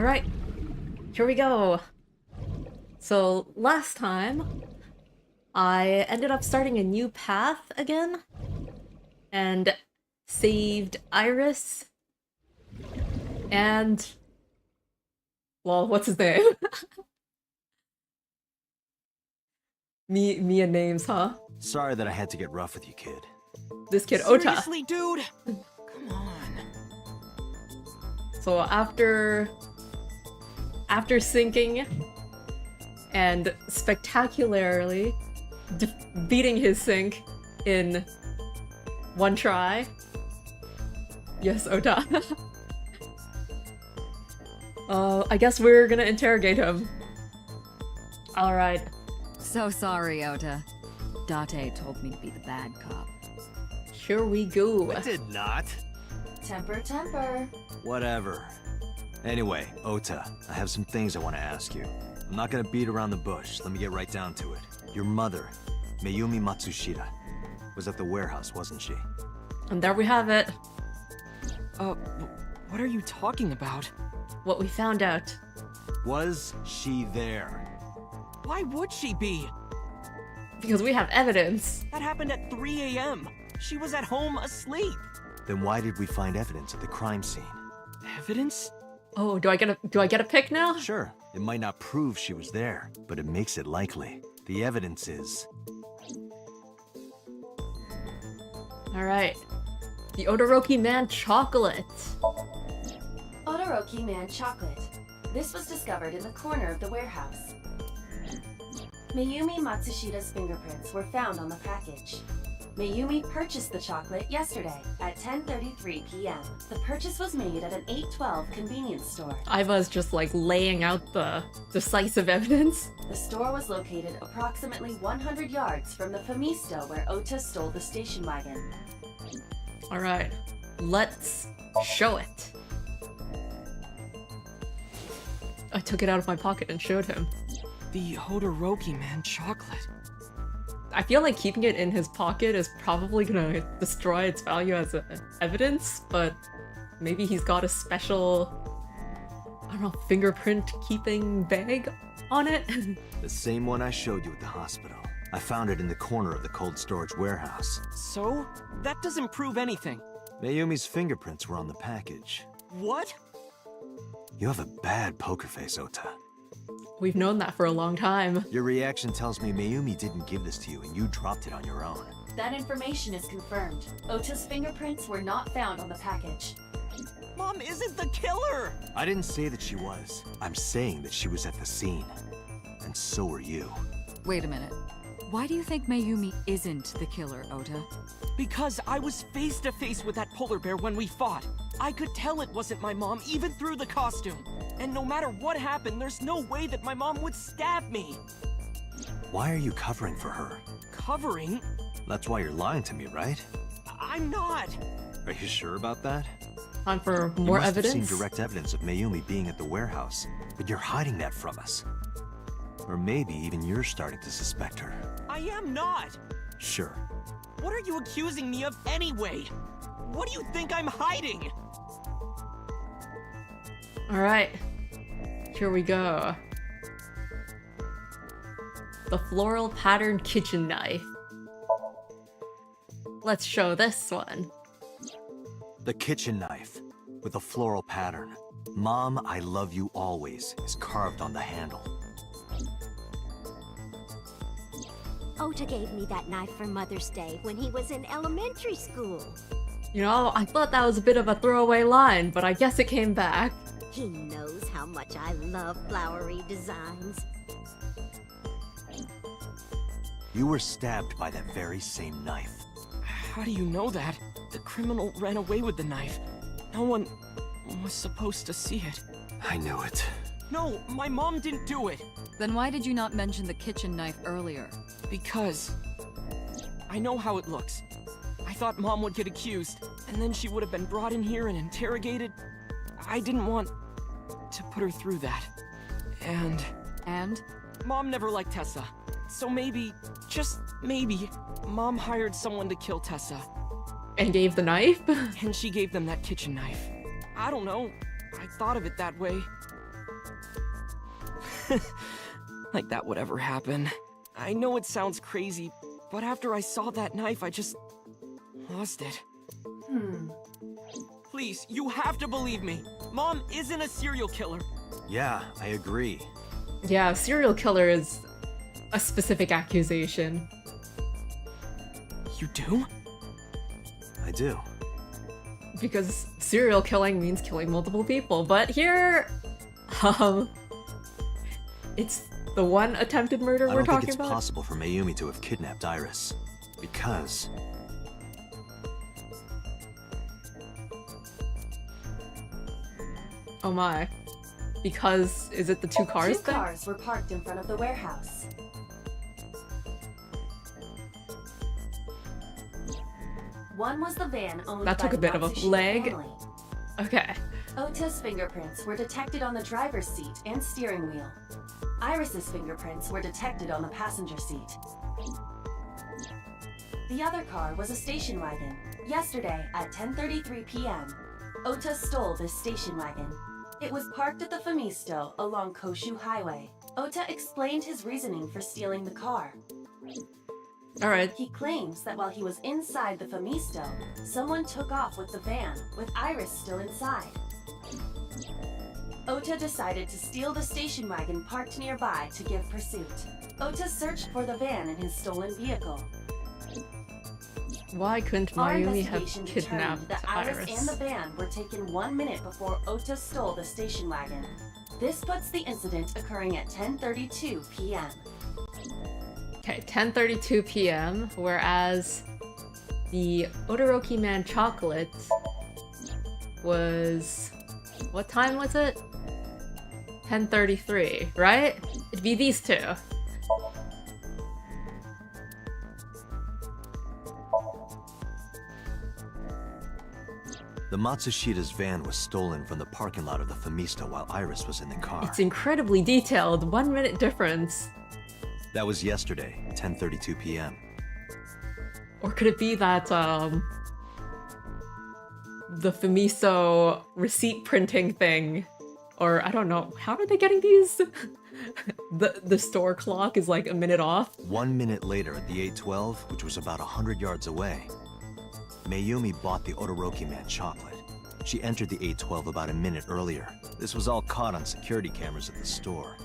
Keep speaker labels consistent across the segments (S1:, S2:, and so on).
S1: Alright, here we go. So last time, I ended up starting a new path again, and saved Iris, and... well, what's his name? Me and names, huh?
S2: Sorry that I had to get rough with you, kid.
S1: This kid, Ota.
S3: Seriously, dude? Come on.
S1: So after sinking and spectacularly beating his sink in one try. Yes, Ota. I guess we're gonna interrogate him. Alright.
S4: So sorry, Ota. Date told me to be the bad cop.
S1: Here we go.
S2: I did not.
S5: Temper, temper.
S2: Whatever. Anyway, Ota, I have some things I want to ask you. I'm not gonna beat around the bush. Let me get right down to it. Your mother, Mayumi Matsushita, was at the warehouse, wasn't she?
S1: And there we have it.
S3: What are you talking about?
S1: What we found out.
S2: Was she there?
S3: Why would she be?
S1: Because we have evidence.
S3: That happened at 3 a.m. She was at home asleep.
S2: Then why did we find evidence at the crime scene?
S3: Evidence?
S1: Oh, do I get a pick now?
S2: Sure, it might not prove she was there, but it makes it likely. The evidence is...
S1: Alright. The Odoroki Man chocolate.
S5: Odoroki Man chocolate. This was discovered in the corner of the warehouse. Mayumi Matsushita's fingerprints were found on the package. Mayumi purchased the chocolate yesterday at 10:33 p.m. The purchase was made at an 812 convenience store.
S1: Iva's just like laying out the decisive evidence.
S5: The store was located approximately 100 yards from the Famisto where Ota stole the station wagon.
S1: Alright, let's show it. I took it out of my pocket and showed him.
S3: The Hodoroki Man chocolate.
S1: I feel like keeping it in his pocket is probably gonna destroy its value as evidence, but maybe he's got a special, I don't know, fingerprint keeping bag on it?
S2: the same one I showed you at the hospital. I found it in the corner of the cold storage warehouse.
S3: So? That doesn't prove anything.
S2: Mayumi's fingerprints were on the package.
S3: What?
S2: You have a bad poker face, Ota.
S1: We've known that for a long time.
S2: Your reaction tells me Mayumi didn't give this to you and you dropped it on your own.
S5: That information is confirmed. Ota's fingerprints were not found on the package.
S3: Mom isn't the killer!
S2: I didn't say that she was. I'm saying that she was at the scene. And so were you.
S4: Wait a minute. Why do you think Mayumi isn't the killer, Ota?
S3: Because I was face to face with that polar bear when we fought. I could tell it wasn't my mom even through the costume. And no matter what happened, there's no way that my mom would stab me.
S2: Why are you covering for her?
S3: Covering?
S2: That's why you're lying to me, right?
S3: I'm not.
S2: Are you sure about that?
S1: Time for more
S2: you must
S1: evidence?
S2: have seen direct evidence of Mayumi being at the warehouse, but you're hiding that from us. Or maybe even you're starting to suspect her.
S3: I am not.
S2: Sure.
S3: What are you accusing me of anyway? What do you think I'm hiding?
S1: Alright. Here we go. The floral patterned kitchen knife. Let's show this one.
S2: The kitchen knife, with a floral pattern. Mom, I love you always, is carved on the handle.
S6: Ota gave me that knife for Mother's Day when he was in elementary school.
S1: You know, I thought that was a bit of a throwaway line, but I guess it came back.
S6: He knows how much I love flowery designs.
S2: You were stabbed by that very same knife.
S3: How do you know that? The criminal ran away with the knife. No one was supposed to see it.
S2: I knew it.
S3: No, my mom didn't do it.
S4: Then why did you not mention the kitchen knife earlier?
S3: Because I know how it looks. I thought Mom would get accused, and then she would have been brought in here and interrogated. I didn't want to put her through that. And Mom never liked Tessa. So maybe, just maybe, Mom hired someone to kill Tessa.
S1: And gave the knife?
S3: And she gave them that kitchen knife. I don't know. I thought of it that way. Like that would ever happen. I know it sounds crazy, but after I saw that knife, I just lost it. Please, you have to believe me. Mom isn't a serial killer.
S2: Yeah, I agree.
S1: Yeah, serial killer is a specific accusation.
S3: You do?
S2: I do.
S1: Because serial killing means killing multiple people, but here, it's the one attempted murder
S2: I
S1: we're
S2: don't think
S1: talking
S2: it's
S1: about.
S2: possible for Mayumi to have kidnapped Iris. Because...
S1: Oh my. Because, is it the two cars
S5: Two
S1: thing?
S5: cars were parked in front of the warehouse. One was the van owned
S1: That
S5: by
S1: took a
S5: the
S1: bit of a
S5: Matsushita
S1: leg.
S5: family.
S1: Okay.
S5: Ota's fingerprints were detected on the driver's seat and steering wheel. Iris's fingerprints were detected on the passenger seat. The other car was a station wagon. Yesterday at 10:33 p.m., Ota stole this station wagon. It was parked at the Famisto along Koshu Highway. Ota explained his reasoning for stealing the car.
S1: Alright.
S5: He claims that while he was inside the Famisto, someone took off with the van, with Iris still inside. Ota decided to steal the station wagon parked nearby to give pursuit. Ota searched for the van in his stolen vehicle.
S1: Why couldn't
S5: Our
S1: Mayumi have
S5: investigation
S1: kidnapped
S5: determined that Iris
S1: Iris?
S5: and the van were taken 1 minute before Ota stole the station wagon. This puts the incident occurring at 10:32 p.m.
S1: Okay, 10:32 p.m., whereas the Odoroki Man chocolate was... What time was it? 10:33, right? It'd be these two.
S2: The Matsushita's van was stolen from the parking lot of the Famisto while Iris was in the car.
S1: It's incredibly detailed, 1 minute difference.
S2: That was yesterday, 10:32 p.m.
S1: Or could it be that, the Famiso receipt printing thing? Or, I don't know, how are they getting these? The store clock is like a minute off.
S2: 1 minute later at the 812, which was about 100 yards away, Mayumi bought the Odoroki Man chocolate. She entered the 812 about a minute earlier. This was all caught on security cameras at the store.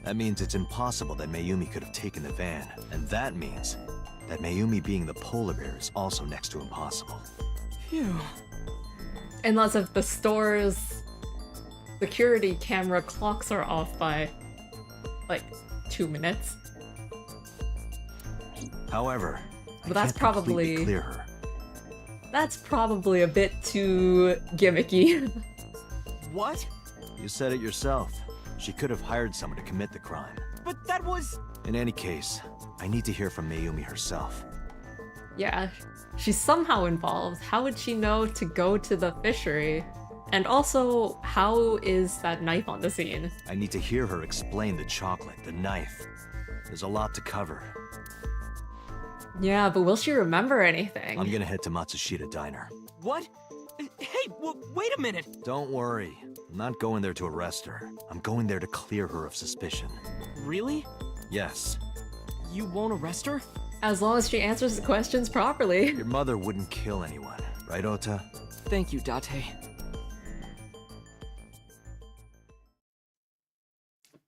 S2: That means it's impossible that Mayumi could have taken the van, and that means that Mayumi being the polar bear is also next to impossible.
S3: Phew.
S1: Unless if the store's security camera clocks are off by, like, 2 minutes.
S2: However,
S1: But that's
S2: I can't completely
S1: probably-
S2: clear her.
S1: That's probably a bit too gimmicky.
S3: What?
S2: You said it yourself. She could have hired someone to commit the crime.
S3: But that was...
S2: In any case, I need to hear from Mayumi herself.
S1: Yeah, she's somehow involved. How would she know to go to the fishery? And also, how is that knife on the scene?
S2: I need to hear her explain the chocolate, the knife. There's a lot to cover.
S1: Yeah, but will she remember anything?
S2: I'm gonna head to Matsushita Diner.
S3: What? Hey, wait a minute!
S2: Don't worry. I'm not going there to arrest her. I'm going there to clear her of suspicion.
S3: Really?
S2: Yes.
S3: You won't arrest her?
S1: As long as she answers the questions properly.
S2: Your mother wouldn't kill anyone, right, Ota?
S3: Thank you, Date.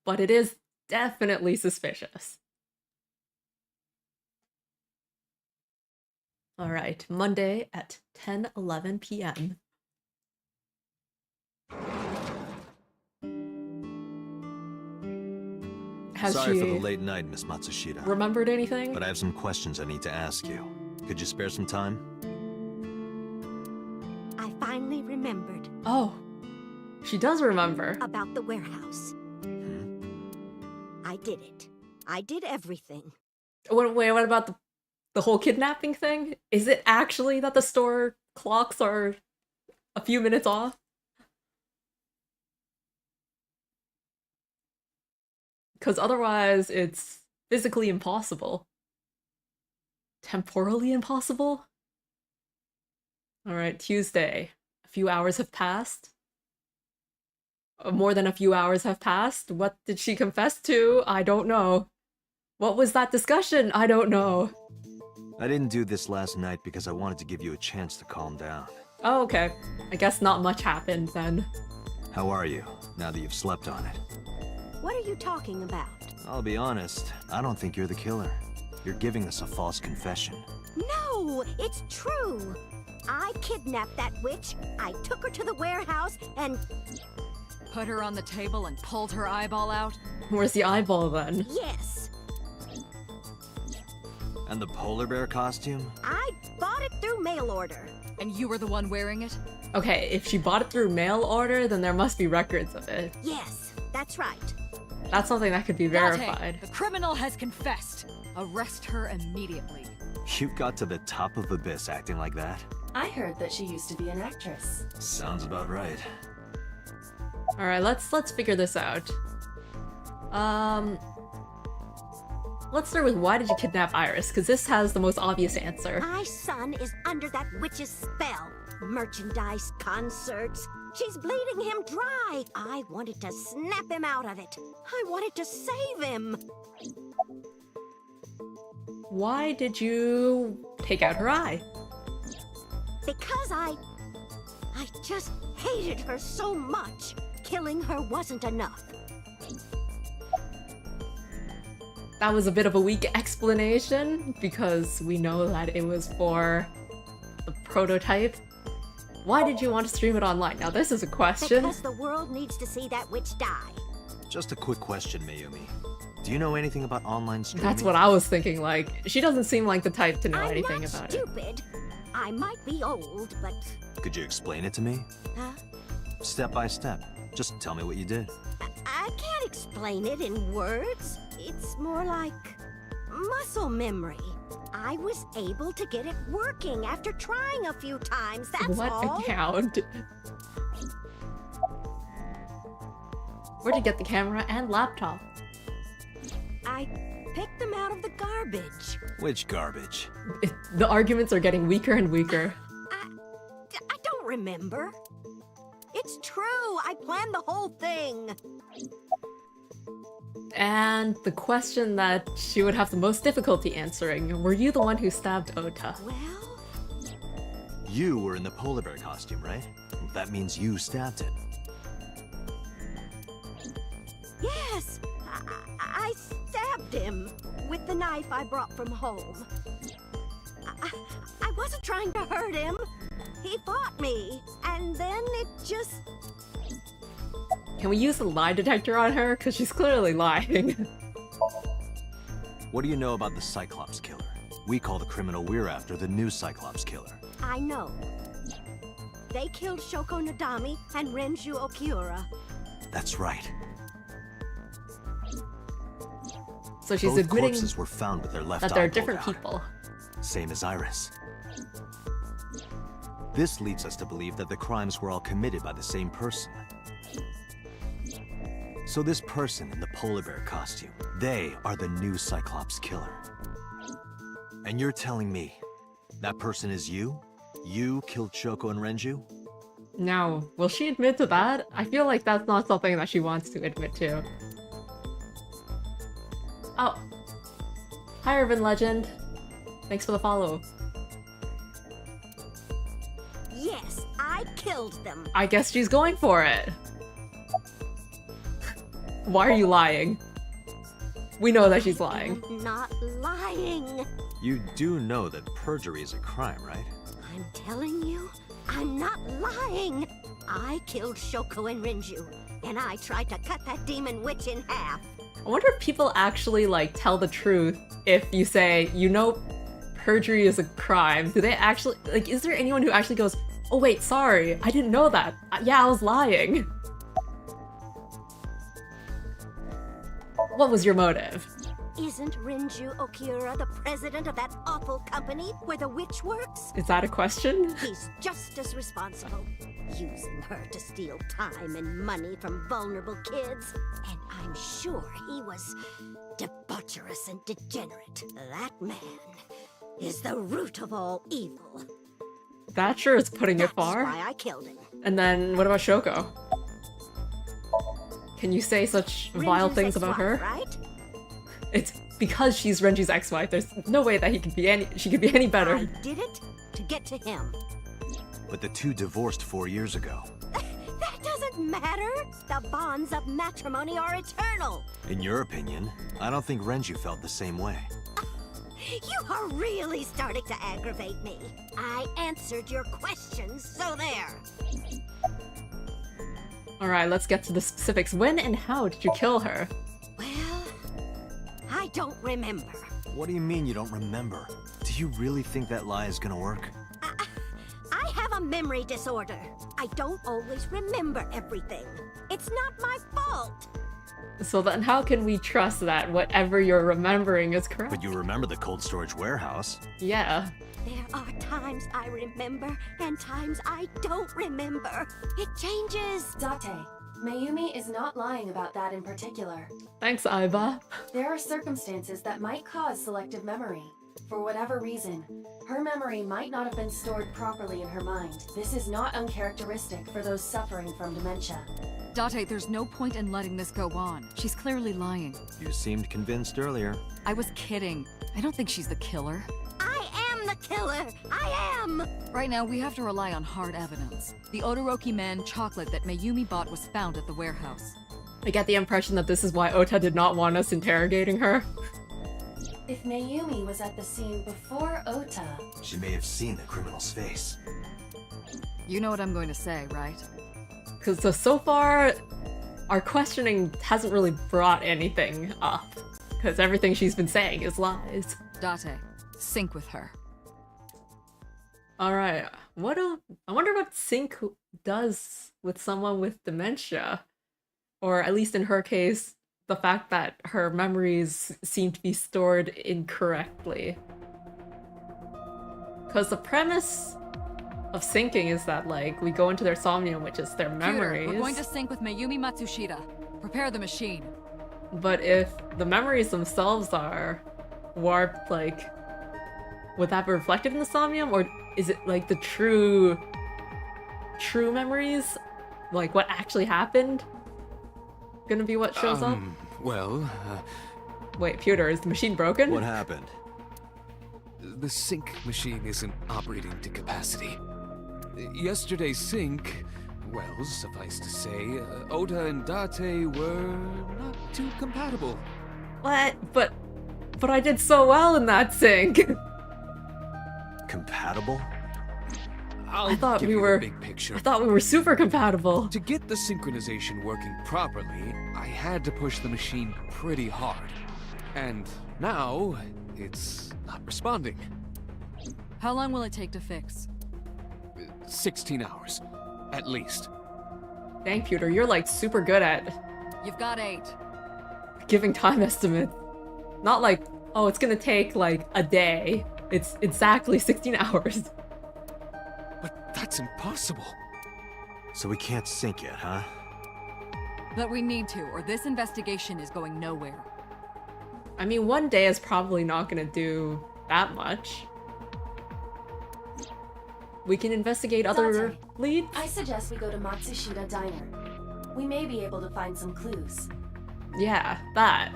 S1: But it is definitely suspicious. Alright, Monday at 10:11 p.m. Has
S2: Sorry
S1: she
S2: for the late night, Miss Matsushita.
S1: remembered anything?
S2: But I have some questions I need to ask you. Could you spare some time?
S6: I finally remembered
S1: Oh, she does remember.
S6: about the warehouse. I did it. I did everything.
S1: Wait, what about the whole kidnapping thing? Is it actually that the store clocks are a few minutes off? Because otherwise, it's physically impossible. Temporally impossible? Alright, Tuesday. A few hours have passed. More than a few hours have passed. What did she confess to? I don't know. What was that discussion? I don't know.
S2: I didn't do this last night because I wanted to give you a chance to calm down.
S1: Oh, okay. I guess not much happened then.
S2: How are you, now that you've slept on it?
S6: What are you talking about?
S2: I'll be honest, I don't think you're the killer. You're giving us a false confession.
S6: No, it's true. I kidnapped that witch. I took her to the warehouse and
S4: Put her on the table and pulled her eyeball out?
S1: Where's the eyeball then?
S6: yes,
S2: And the polar bear costume?
S6: I bought it through mail order.
S4: And you were the one wearing it?
S1: Okay, if she bought it through mail order, then there must be records of it.
S6: Yes, that's right.
S1: That's something that could be
S4: Date,
S1: verified.
S4: the criminal has confessed. Arrest her immediately.
S2: You got to the top of Abyss acting like that?
S5: I heard that she used to be an actress.
S2: Sounds about right.
S1: Alright, let's figure this out. Let's start with why did you kidnap Iris? Because this has the most obvious answer.
S6: My son is under that witch's spell. Merchandise, concerts. She's bleeding him dry. I wanted to snap him out of it. I wanted to save him.
S1: Why did you take out her eye?
S6: Because I just hated her so much. Killing her wasn't enough.
S1: That was a bit of a weak explanation, because we know that it was for the prototype. Why did you want to stream it online? Now this is a question.
S6: Because the world needs to see that witch die.
S2: Just a quick question, Mayumi. Do you know anything about online streaming?
S1: That's what I was thinking, like, she doesn't seem like the type to know
S6: I'm
S1: anything
S6: not
S1: about it.
S6: stupid. I might be old, but
S2: Could you explain it to me?
S6: huh?
S2: Step by step. Just tell me what you did.
S6: I can't explain it in words. It's more like muscle memory. I was able to get it working after trying a few times, that's
S1: What
S6: all.
S1: account? Where'd you get the camera and laptop?
S6: I picked them out of the garbage.
S2: Which garbage?
S1: The arguments are getting weaker and weaker.
S6: I don't remember. It's true, I planned the whole thing.
S1: And the question that she would have the most difficulty answering, were you the one who stabbed Ota?
S6: Well,
S2: You were in the polar bear costume, right? That means you stabbed it.
S6: yes, I stabbed him with the knife I brought from home. I wasn't trying to hurt him. He fought me, and then it just...
S1: Can we use the lie detector on her? Because she's clearly lying.
S2: What do you know about the Cyclops killer? We call the criminal we're after the new Cyclops killer.
S6: I know. They killed Shoko Nadami and Renju Okiura.
S2: That's right.
S1: So she's
S2: Both
S1: admitting
S2: corpses were found with their left
S1: that
S2: eye
S1: they're
S2: pulled
S1: different
S2: out.
S1: people.
S2: Same as Iris. This leads us to believe that the crimes were all committed by the same person. So this person in the polar bear costume, they are the new Cyclops killer. And you're telling me that person is you? You killed Shoko and Renju?
S1: Now, will she admit to that? I feel like that's not something that she wants to admit to. Oh. Hi, Urban Legend. Thanks for the follow.
S6: Yes, I killed them.
S1: I guess she's going for it. Why are you lying? We know that she's lying.
S6: I'm not lying.
S2: You do know that perjury is a crime, right?
S6: I'm telling you, I'm not lying. I killed Shoko and Renju, and I tried to cut that demon witch in half.
S1: I wonder if people actually, like, tell the truth if you say, you know, perjury is a crime. Do they actually, like, is there anyone who actually goes, oh wait, sorry, I didn't know that. Yeah, I was lying. What was your motive?
S6: Isn't Renju Okiura the president of that awful company where the witch works?
S1: Is that a question?
S6: He's just as responsible, using her to steal time and money from vulnerable kids. And I'm sure he was debaucherous and degenerate. That man is the root of all evil.
S1: That sure is putting it
S6: That's
S1: far.
S6: why I killed him.
S1: And then what about Shoko? Can you say such vile
S6: Renju's
S1: things about
S6: ex-wife,
S1: her?
S6: right?
S1: It's because she's Renji's ex-wife. There's no way that she could be any better.
S6: I did it to get to him.
S2: But the two divorced 4 years ago.
S6: That doesn't matter. The bonds of matrimony are eternal.
S2: In your opinion, I don't think Renju felt the same way.
S6: You are really starting to aggravate me. I answered your questions, so there.
S1: Alright, let's get to the specifics. When and how did you kill her?
S6: Well, I don't remember.
S2: What do you mean you don't remember? Do you really think that lie is gonna work?
S6: I have a memory disorder. I don't always remember everything. It's not my fault.
S1: So then how can we trust that whatever you're remembering is correct?
S2: But you remember the cold storage warehouse.
S1: Yeah.
S6: There are times I remember and times I don't remember. It changes.
S5: Date, Mayumi is not lying about that in particular.
S1: Thanks, Aiba.
S5: There are circumstances that might cause selective memory. For whatever reason, her memory might not have been stored properly in her mind. This is not uncharacteristic for those suffering from dementia.
S4: Date, there's no point in letting this go on. She's clearly lying.
S2: You seemed convinced earlier.
S4: I was kidding. I don't think she's the killer.
S6: I am the killer. I am.
S4: Right now, we have to rely on hard evidence. The Odoroki Man chocolate that Mayumi bought was found at the warehouse.
S1: I get the impression that this is why Ota did not want us interrogating her.
S5: If Mayumi was at the scene before Ota,
S2: She may have seen the criminal's face.
S4: You know what I'm going to say, right?
S1: Because so far, our questioning hasn't really brought anything up. Because everything she's been saying is lies.
S4: Date, sync with her.
S1: Alright, I wonder what sync does with someone with dementia. Or at least in her case, the fact that her memories seem to be stored incorrectly. Because the premise of syncing is that, like, we go into their somnium, which is their memories.
S4: Computer, we're going to sync with Mayumi Matsushita. Prepare the machine.
S1: But if the memories themselves are warped, like, would that be reflected in the somnium? Or is it, like, the true memories? Like, what actually happened? Gonna be what shows up?
S7: Well,
S1: Wait, Pewter, is the machine broken?
S2: What happened?
S7: the sync machine isn't operating to capacity. Yesterday's sync, well, suffice to say, Ota and Date were not too compatible.
S1: What? But I did so well in that sync.
S2: Compatible?
S7: I
S1: thought
S7: give
S1: we
S7: you
S1: were-
S7: the big picture.
S1: I thought we were super compatible.
S7: To get the synchronization working properly, I had to push the machine pretty hard. And now, it's not responding.
S4: How long will it take to fix?
S7: 16 hours, at least.
S1: Dang, Pewter, you're like super good at
S4: You've got 8.
S1: giving time estimates. Not like, oh, it's gonna take like a day. It's exactly 16 hours.
S7: But that's impossible.
S2: So we can't sync yet, huh?
S4: But we need to, or this investigation is going nowhere.
S1: I mean, one day is probably not gonna do that much. We can investigate other
S5: Date.
S1: leads?
S5: I suggest we go to Matsushita Diner. We may be able to find some clues.
S1: Yeah, that.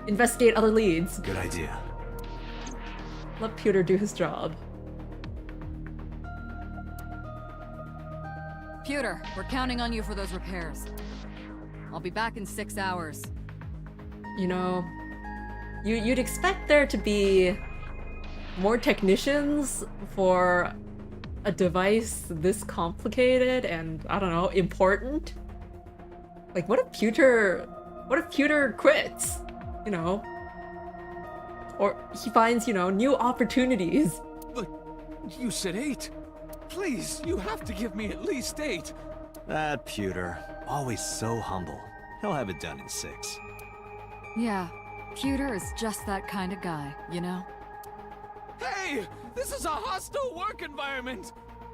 S1: Investigate other leads.
S2: Good idea.
S1: Let Pewter do his job.
S4: Pewter, we're counting on you for those repairs. I'll be back in 6 hours.
S1: You know, you'd expect there to be more technicians for a device this complicated and, I don't know, important. Like, what if Pewter quits? You know? Or he finds, you know, new opportunities.
S7: But you said 8. Please, you have to give me at least 8.
S2: That Pewter, always so humble. He'll have it done in 6.
S4: Yeah, Pewter is just that kind of guy, you know?
S7: Hey, this is a hostile work environment.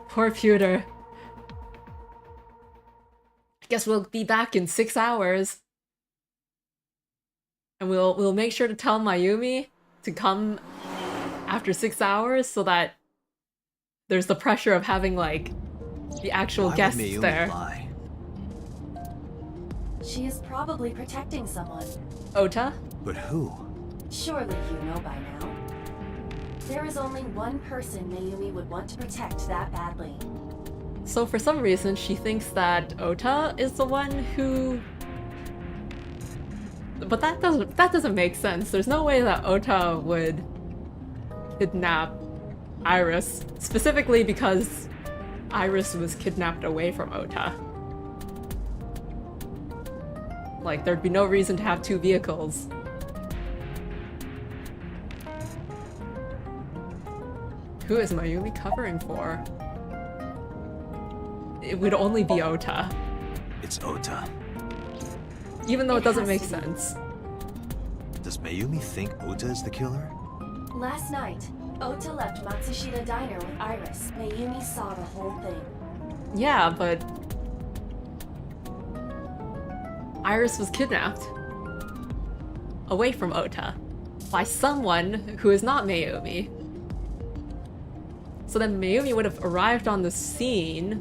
S1: Poor Pewter. I guess we'll be back in 6 hours. And we'll make sure to tell Mayumi to come after 6 hours so that there's the pressure of having, like, the actual
S2: Why would
S1: guests
S2: Mayumi
S1: there.
S2: lie?
S5: She is probably protecting someone.
S1: Ota?
S2: But who?
S5: Surely you know by now. There is only one person Mayumi would want to protect that badly.
S1: So for some reason, she thinks that Ota is the one who... But that doesn't make sense. There's no way that Ota would kidnap Iris, specifically because Iris was kidnapped away from Ota. Like, there'd be no reason to have two vehicles. Who is Mayumi covering for? It would only be Ota.
S2: It's Ota.
S1: Even though it doesn't
S5: has
S1: make
S5: to be.
S1: sense.
S2: Does Mayumi think Ota is the killer?
S5: Last night, Ota left Matsushita Diner with Iris. Mayumi saw the whole thing.
S1: Yeah, but... Iris was kidnapped. Away from Ota. By someone who is not Mayumi. So then Mayumi would have arrived on the scene.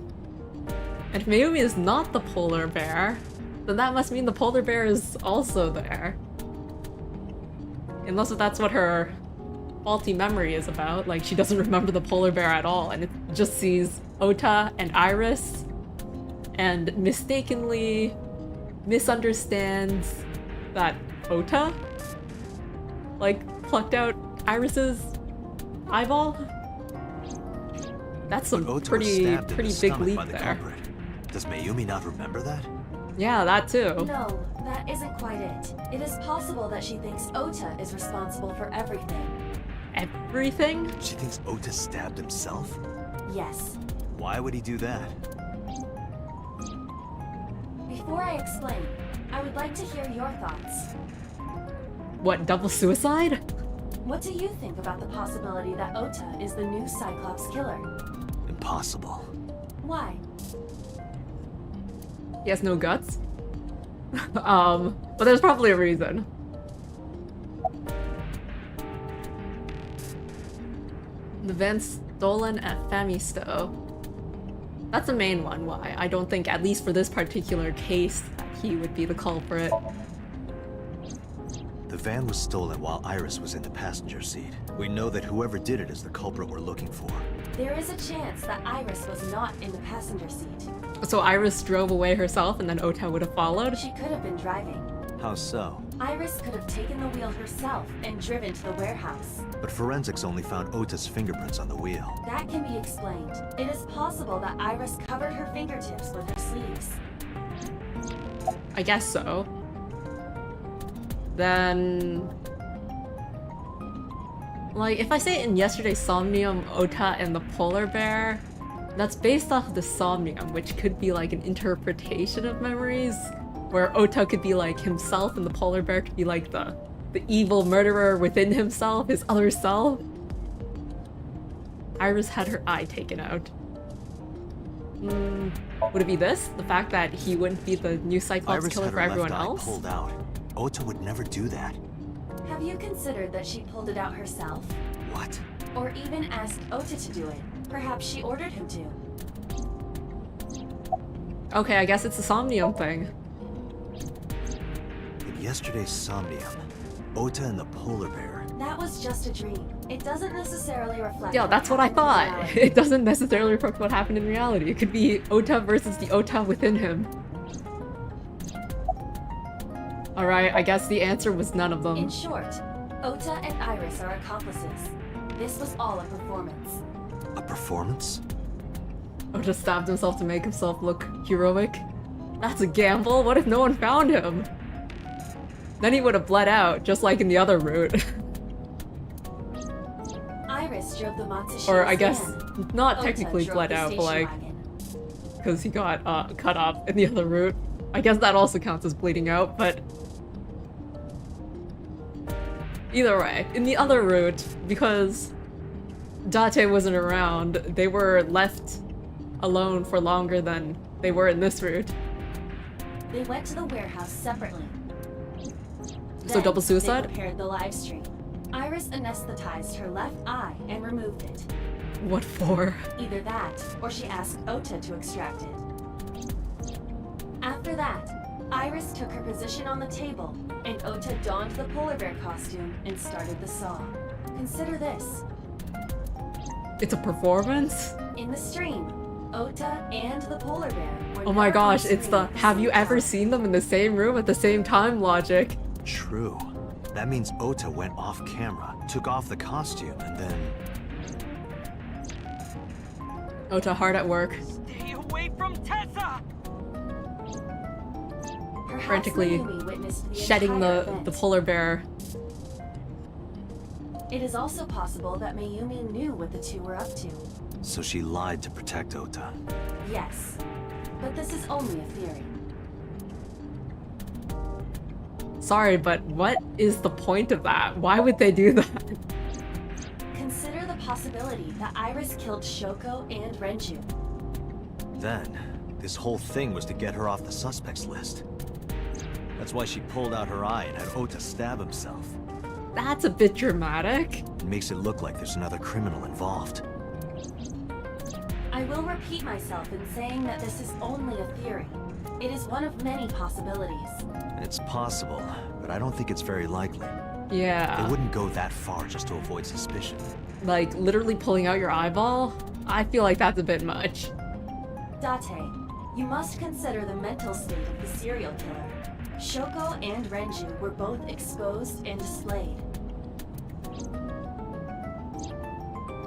S1: And if Mayumi is not the polar bear, then that must mean the polar bear is also there. Unless that's what her faulty memory is about. Like, she doesn't remember the polar bear at all, and it just sees Ota and Iris, and mistakenly misunderstands that Ota, like, plucked out Iris's eyeball? That's
S2: But
S1: a
S2: Ota was
S1: pretty
S2: stabbed in the
S1: big
S2: stomach
S1: leap
S2: by the
S1: there.
S2: culprit. Does Mayumi not remember that?
S1: Yeah, that too.
S5: No, that isn't quite it. It is possible that she thinks Ota is responsible for everything.
S1: Everything?
S2: She thinks Ota stabbed himself?
S5: Yes.
S2: Why would he do that?
S5: Before I explain, I would like to hear your thoughts.
S1: What, double suicide?
S5: What do you think about the possibility that Ota is the new Cyclops killer?
S2: Impossible.
S5: Why?
S1: He has no guts? But there's probably a reason. The van stolen at Famisto. That's the main one why I don't think, at least for this particular case, that he would be the culprit.
S2: The van was stolen while Iris was in the passenger seat. We know that whoever did it is the culprit we're looking for.
S5: There is a chance that Iris was not in the passenger seat.
S1: So Iris drove away herself and then Ota would have followed?
S5: She could have been driving.
S2: How so?
S5: Iris could have taken the wheel herself and driven to the warehouse.
S2: But forensics only found Ota's fingerprints on the wheel.
S5: That can be explained. It is possible that Iris covered her fingertips with her sleeves.
S1: I guess so. Then... Like, if I say in yesterday's Somnium, Ota and the polar bear, that's based off of the Somnium, which could be like an interpretation of memories, where Ota could be like himself and the polar bear could be like the evil murderer within himself, his other self. Iris had her eye taken out. Would it be this? The fact that he wouldn't be the new Cyclops
S2: Iris
S1: killer
S2: had
S1: for
S2: her
S1: everyone
S2: left eye
S1: else?
S2: pulled out. Ota would never do that.
S5: Have you considered that she pulled it out herself?
S2: What?
S5: Or even asked Ota to do it? Perhaps she ordered him to.
S1: Okay, I guess it's the Somnium thing.
S2: In yesterday's Somnium, Ota and the polar bear.
S5: That was just a dream. It doesn't necessarily reflect.
S1: Yeah, that's what I
S5: happened in
S1: thought.
S5: reality.
S1: It doesn't necessarily reflect what happened in reality. It could be Ota versus the Ota within him. Alright, I guess the answer was none of
S5: In
S1: them.
S5: short, Ota and Iris are accomplices. This was all a performance.
S2: A performance?
S1: Ota stabbed himself to make himself look heroic. That's a gamble. What if no one found him? Then he would have bled out, just like in the other route.
S5: Iris drove the Matsushita
S1: Or I guess
S5: van.
S1: not
S5: Ota
S1: technically
S5: drove
S1: bled
S5: the
S1: out, but
S5: station
S1: like,
S5: wagon.
S1: because he got cut off in the other route. I guess that also counts as bleeding out, but... Either way, in the other route, because Date wasn't around, they were left alone for longer than they were in this route.
S5: They went to the warehouse separately.
S1: So
S5: Then,
S1: double suicide?
S5: They prepared the live stream. Iris anesthetized her left eye and removed it.
S1: What for?
S5: Either that, or she asked Ota to extract it. After that, Iris took her position on the table, and Ota donned the polar bear costume and started the saw. Consider this.
S1: It's a performance?
S5: In the stream, Ota and the polar bear were
S1: Oh my
S5: there on
S1: gosh, it's the
S5: screen at
S1: have you
S5: same
S1: ever
S5: time.
S1: seen them in the same room at the same time logic.
S2: True. That means Ota went off camera, took off the costume, and then...
S1: Ota hard at work,
S3: Stay away from Tessa!
S5: Perhaps
S1: frantically
S5: Mayumi witnessed the
S1: shedding
S5: entire
S1: the
S5: event.
S1: polar bear.
S5: It is also possible that Mayumi knew what the two were up to.
S2: So she lied to protect Ota.
S5: Yes, but this is only a theory.
S1: Sorry, but what is the point of that? Why would they do that?
S5: Consider the possibility that Iris killed Shoko and Renju.
S2: Then, this whole thing was to get her off the suspects list. That's why she pulled out her eye and had Ota stab himself.
S1: That's a bit dramatic.
S2: It makes it look like there's another criminal involved.
S5: I will repeat myself in saying that this is only a theory. It is one of many possibilities.
S2: It's possible, but I don't think it's very likely. They
S1: Yeah,
S2: wouldn't go that far just to avoid suspicion.
S1: like literally pulling out your eyeball? I feel like that's a bit much.
S5: Date, you must consider the mental state of the serial killer. Shoko and Renju were both exposed and displayed.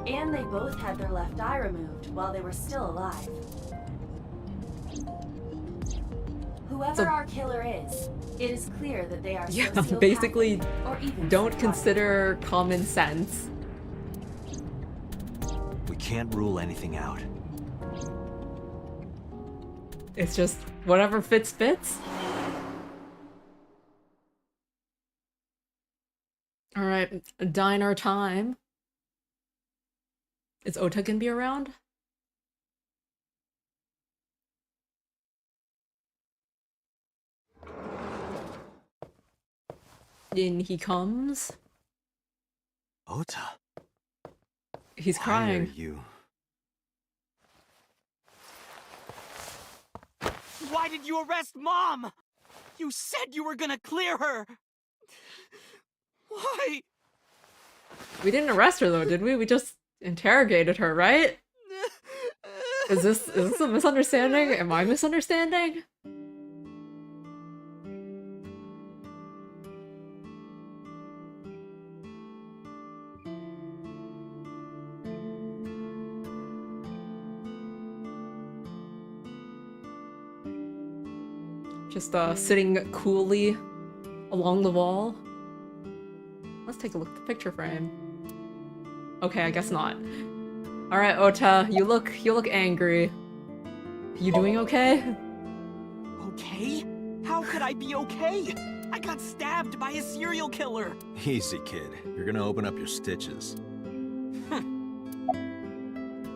S5: And they both had their left eye removed while they were still alive. Whoever
S1: So-
S5: our killer is, it is clear that they are
S1: Yeah,
S5: sociopathic
S1: basically,
S5: or even
S1: don't
S5: psychotic.
S1: consider common sense.
S2: We can't rule anything out.
S1: It's just whatever fits fits. Alright, diner time. Is Ota gonna be around? In he comes.
S2: Ota,
S1: He's
S2: why are
S1: crying.
S2: you?
S3: Why did you arrest Mom? You said you were gonna clear her! Why?
S1: We didn't arrest her though, did we? We just interrogated her, right? Is this a misunderstanding? Am I misunderstanding? Just sitting coolly along the wall. Let's take a look at the picture frame. Okay, I guess not. All right, Ota, you look angry. You doing okay?
S3: Okay? How could I be okay? I got stabbed by a serial killer!
S2: Easy, kid. You're gonna open up your stitches.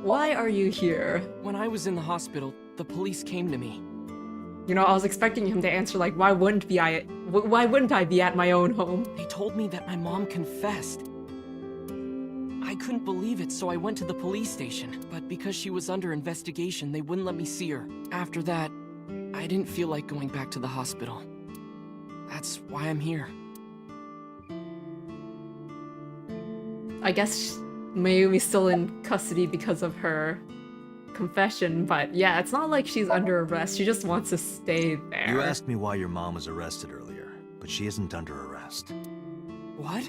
S1: Why are you here?
S3: When I was in the hospital, the police came to me.
S1: You know, I was expecting him to answer like, why wouldn't I be at my own home?
S3: They told me that my mom confessed. I couldn't believe it, so I went to the police station. But because she was under investigation, they wouldn't let me see her. After that, I didn't feel like going back to the hospital. That's why I'm here.
S1: I guess Mayumi's still in custody because of her confession, but yeah, it's not like she's under arrest. She just wants to stay there.
S2: You asked me why your mom was arrested earlier, but she isn't under arrest.
S3: What?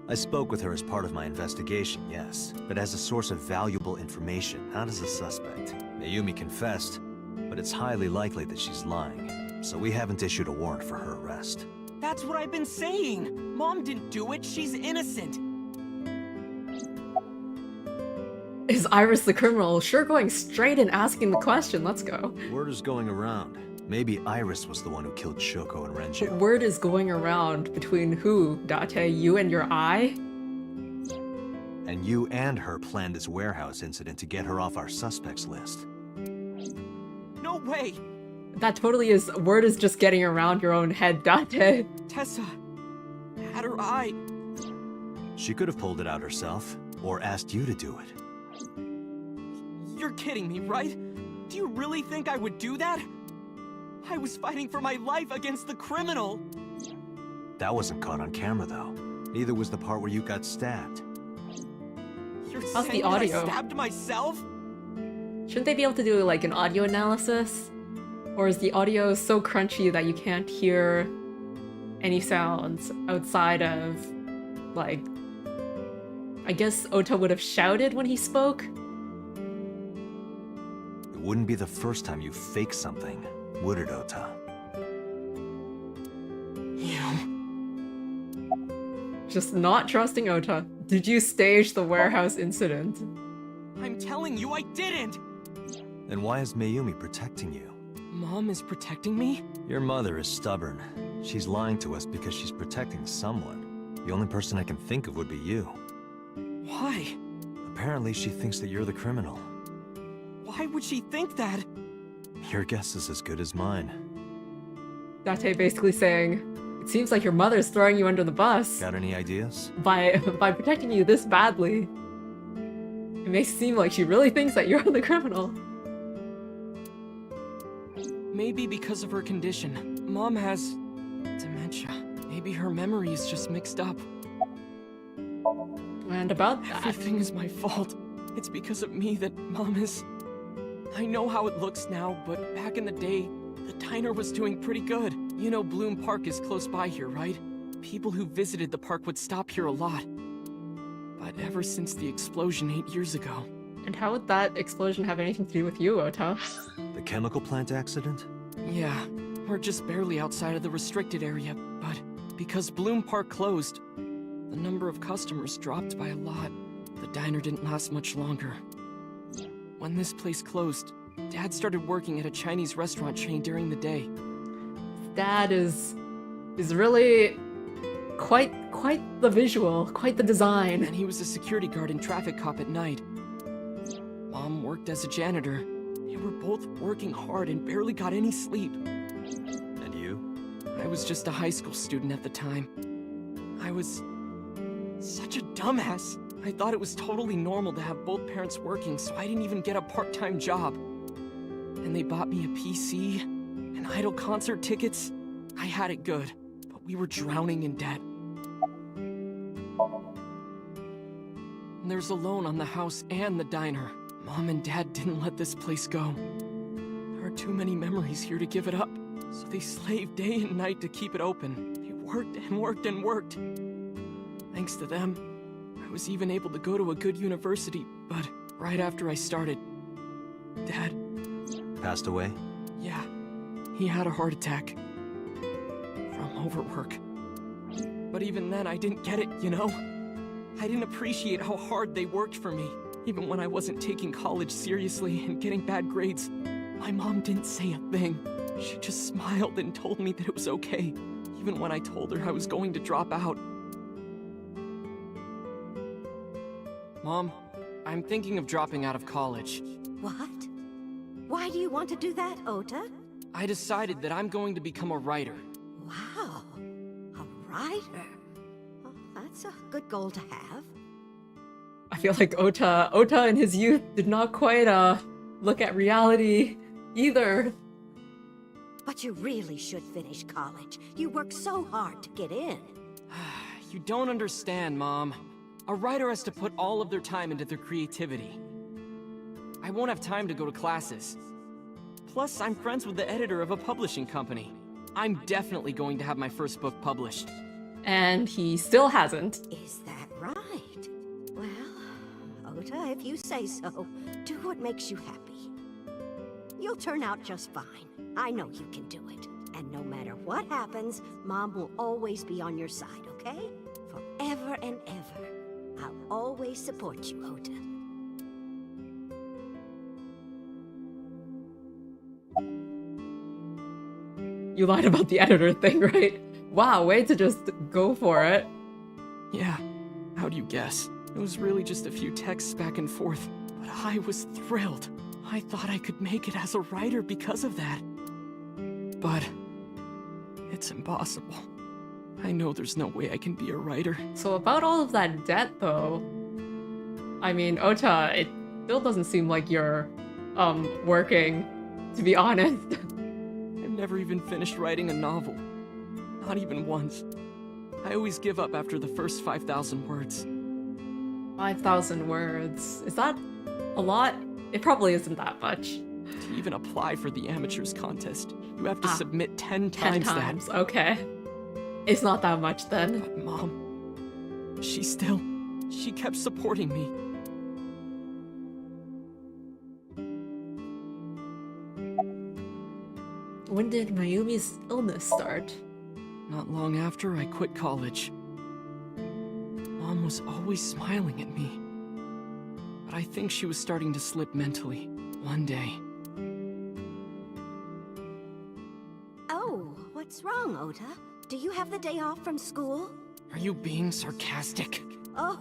S2: I spoke with her as part of my investigation, yes, but as a source of valuable information, not as a suspect. Mayumi confessed, but it's highly likely that she's lying, so we haven't issued a warrant for her arrest.
S3: That's what I've been saying! Mom didn't do it, she's innocent!
S1: Is Iris the criminal? Sure, going straight and asking the question. Let's go.
S2: Word is going around. Maybe Iris was the one who killed Shoko and Renju.
S1: Word is going around between who, Date? You and your eye?
S2: And you and her planned this warehouse incident to get her off our suspects list.
S3: No way!
S1: That totally is. Word is just getting around your own head, Date.
S3: Tessa had her eye.
S2: She could have pulled it out herself, or asked you to do it.
S3: You're kidding me, right? Do you really think I would do that? I was fighting for my life against the criminal.
S2: That wasn't caught on camera, though. Neither was the part where you got stabbed.
S3: You're
S1: How's the
S3: saying that I
S1: audio?
S3: stabbed myself?
S1: Shouldn't they be able to do like an audio analysis? Or is the audio so crunchy that you can't hear any sounds outside of, like, I guess Ota would have shouted when he spoke?
S2: It wouldn't be the first time you faked something, would it, Ota?
S1: Just not trusting Ota. Did you stage the warehouse incident?
S3: I'm telling you, I didn't!
S2: Then why is Mayumi protecting you?
S3: Mom is protecting me?
S2: Your mother is stubborn. She's lying to us because she's protecting someone. The only person I can think of would be you.
S3: Why?
S2: Apparently, she thinks that you're the criminal.
S3: Why would she think that?
S2: Your guess is as good as mine.
S1: Date basically saying, it seems like your mother's throwing you under the bus
S2: Got any ideas?
S1: by protecting you this badly. It makes it seem like she really thinks that you're the criminal.
S3: Maybe because of her condition. Mom has dementia. Maybe her memory is just mixed up.
S1: And about that,
S3: Everything is my fault. It's because of me that Mom is... I know how it looks now, but back in the day, the diner was doing pretty good. You know Bloom Park is close by here, right? People who visited the park would stop here a lot. But ever since the explosion 8 years ago...
S1: and how would that explosion have anything to do with you, Ota?
S2: The chemical plant accident?
S3: Yeah, we're just barely outside of the restricted area, but because Bloom Park closed, the number of customers dropped by a lot. The diner didn't last much longer. When this place closed, Dad started working at a Chinese restaurant chain during the day.
S1: Dad is really quite the visual, quite the design.
S3: And he was a security guard and traffic cop at night. Mom worked as a janitor. They were both working hard and barely got any sleep.
S2: And you?
S3: I was just a high school student at the time. I was such a dumbass. I thought it was totally normal to have both parents working, so I didn't even get a part-time job. And they bought me a PC and idol concert tickets. I had it good, but we were drowning in debt. And there's a loan on the house and the diner. Mom and Dad didn't let this place go. There are too many memories here to give it up, so they slaved day and night to keep it open. They worked and worked and worked. Thanks to them, I was even able to go to a good university, but right after I started, Dad...
S2: Passed away?
S3: Yeah, he had a heart attack. From overwork. But even then, I didn't get it, you know? I didn't appreciate how hard they worked for me. Even when I wasn't taking college seriously and getting bad grades, my mom didn't say a thing. She just smiled and told me that it was okay, even when I told her I was going to drop out. Mom, I'm thinking of dropping out of college.
S6: What? Why do you want to do that, Ota?
S3: I decided that I'm going to become a writer.
S6: Wow, a writer. Well, that's a good goal to have.
S1: I feel like Ota in his youth did not quite look at reality either.
S6: But you really should finish college. You worked so hard to get in.
S3: You don't understand, Mom. A writer has to put all of their time into their creativity. I won't have time to go to classes. Plus, I'm friends with the editor of a publishing company. I'm definitely going to have my first book published.
S1: And he still hasn't.
S6: Is that right? Well, Ota, if you say so, do what makes you happy. You'll turn out just fine. I know you can do it. And no matter what happens, Mom will always be on your side, okay? Forever and ever. I'll always support you, Ota.
S1: You lied about the editor thing, right? Wow, way to just go for it.
S3: Yeah, how'd you guess? It was really just a few texts back and forth, but I was thrilled. I thought I could make it as a writer because of that. But it's impossible. I know there's no way I can be a writer.
S1: So about all of that debt, though, I mean, Ota, it still doesn't seem like you're, working, to be honest.
S3: never even finished writing a novel. Not even once. I always give up after the first 5,000 words.
S1: 5,000 words. Is that a lot? It probably isn't that much.
S3: To even apply for the amateurs contest, you have to
S1: Ah.
S3: submit 10
S1: 10
S3: times
S1: times, okay. It's not that much then.
S3: But Mom, she kept supporting me.
S1: When did Mayumi's illness start?
S3: Not long after I quit college. Mom was always smiling at me. But I think she was starting to slip mentally one day.
S6: Oh, what's wrong, Ota? Do you have the day off from school?
S3: Are you being sarcastic?
S6: Oh,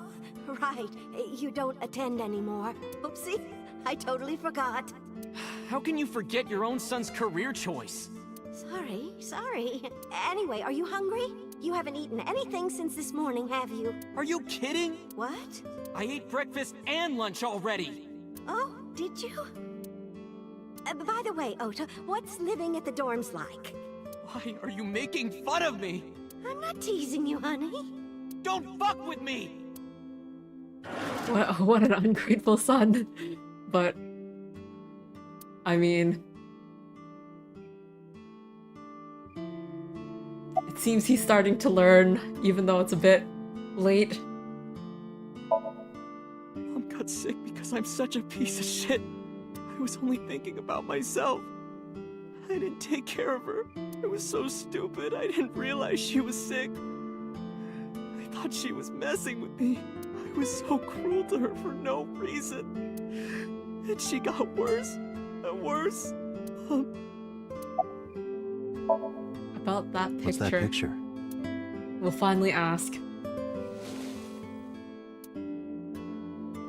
S6: right. You don't attend anymore. Oopsie, I totally forgot.
S3: How can you forget your own son's career choice?
S6: Sorry. Anyway, are you hungry? You haven't eaten anything since this morning, have you?
S3: Are you kidding?
S6: What?
S3: I ate breakfast and lunch already.
S6: Oh, did you? By the way, Ota, what's living at the dorms like?
S3: Why are you making fun of me?
S6: I'm not teasing you, honey.
S3: Don't fuck with me!
S1: What an ungrateful son. But, I mean, it seems he's starting to learn, even though it's a bit late.
S3: Mom got sick because I'm such a piece of shit. I was only thinking about myself. I didn't take care of her. I was so stupid, I didn't realize she was sick. I thought she was messing with me. I was so cruel to her for no reason. And she got worse and worse.
S1: About that picture.
S2: What's that picture?
S1: We'll finally ask.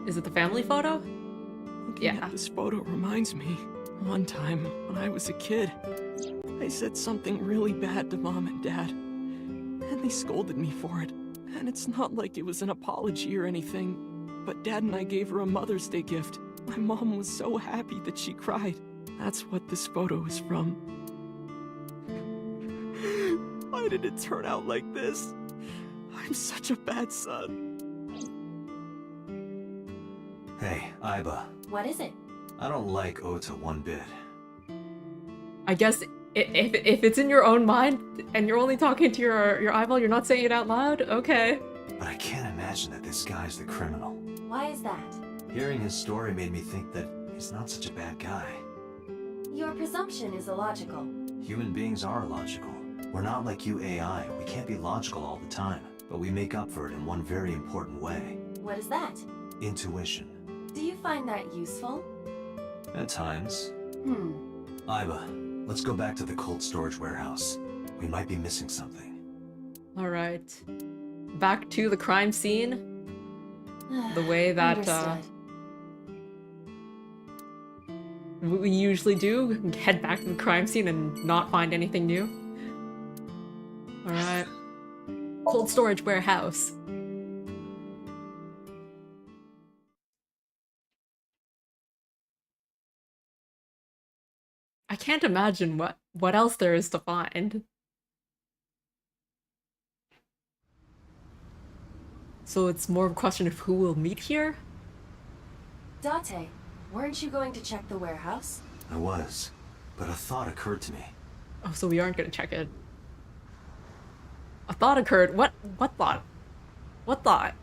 S1: Is it the family photo?
S3: Looking at this photo reminds me, one time when I was a kid, I said something really bad to Mom and Dad, and they scolded me for it. And it's not like it was an apology or anything, but Dad and I gave her a Mother's Day gift. My mom was so happy that she cried. That's what this photo is from. Why did it turn out like this? I'm such a bad son.
S2: Hey, Aiba.
S5: What is it?
S2: I don't like Ota one bit.
S1: I guess if it's in your own mind and you're only talking to your eyeball, you're not saying it out loud? Okay.
S2: But I can't imagine that this guy's the criminal.
S5: Why is that?
S2: Hearing his story made me think that he's not such a bad guy.
S5: Your presumption is illogical.
S2: Human beings are logical. We're not like you AI. We can't be logical all the time. But we make up for it in one very important way.
S5: What is that?
S2: Intuition.
S5: Do you find that useful?
S2: At times. Aiba, let's go back to the cold storage warehouse. We might be missing something.
S1: Alright. Back to the crime scene. The way that
S5: Understood.
S1: we usually do. Head back to the crime scene and not find anything new. Alright. Cold storage warehouse. I can't imagine what else there is to find. So it's more of a question of who will meet here?
S5: Date, weren't you going to check the warehouse?
S2: I was, but a thought occurred to me.
S1: Oh, so we aren't gonna check it. A thought occurred. What thought? What thought?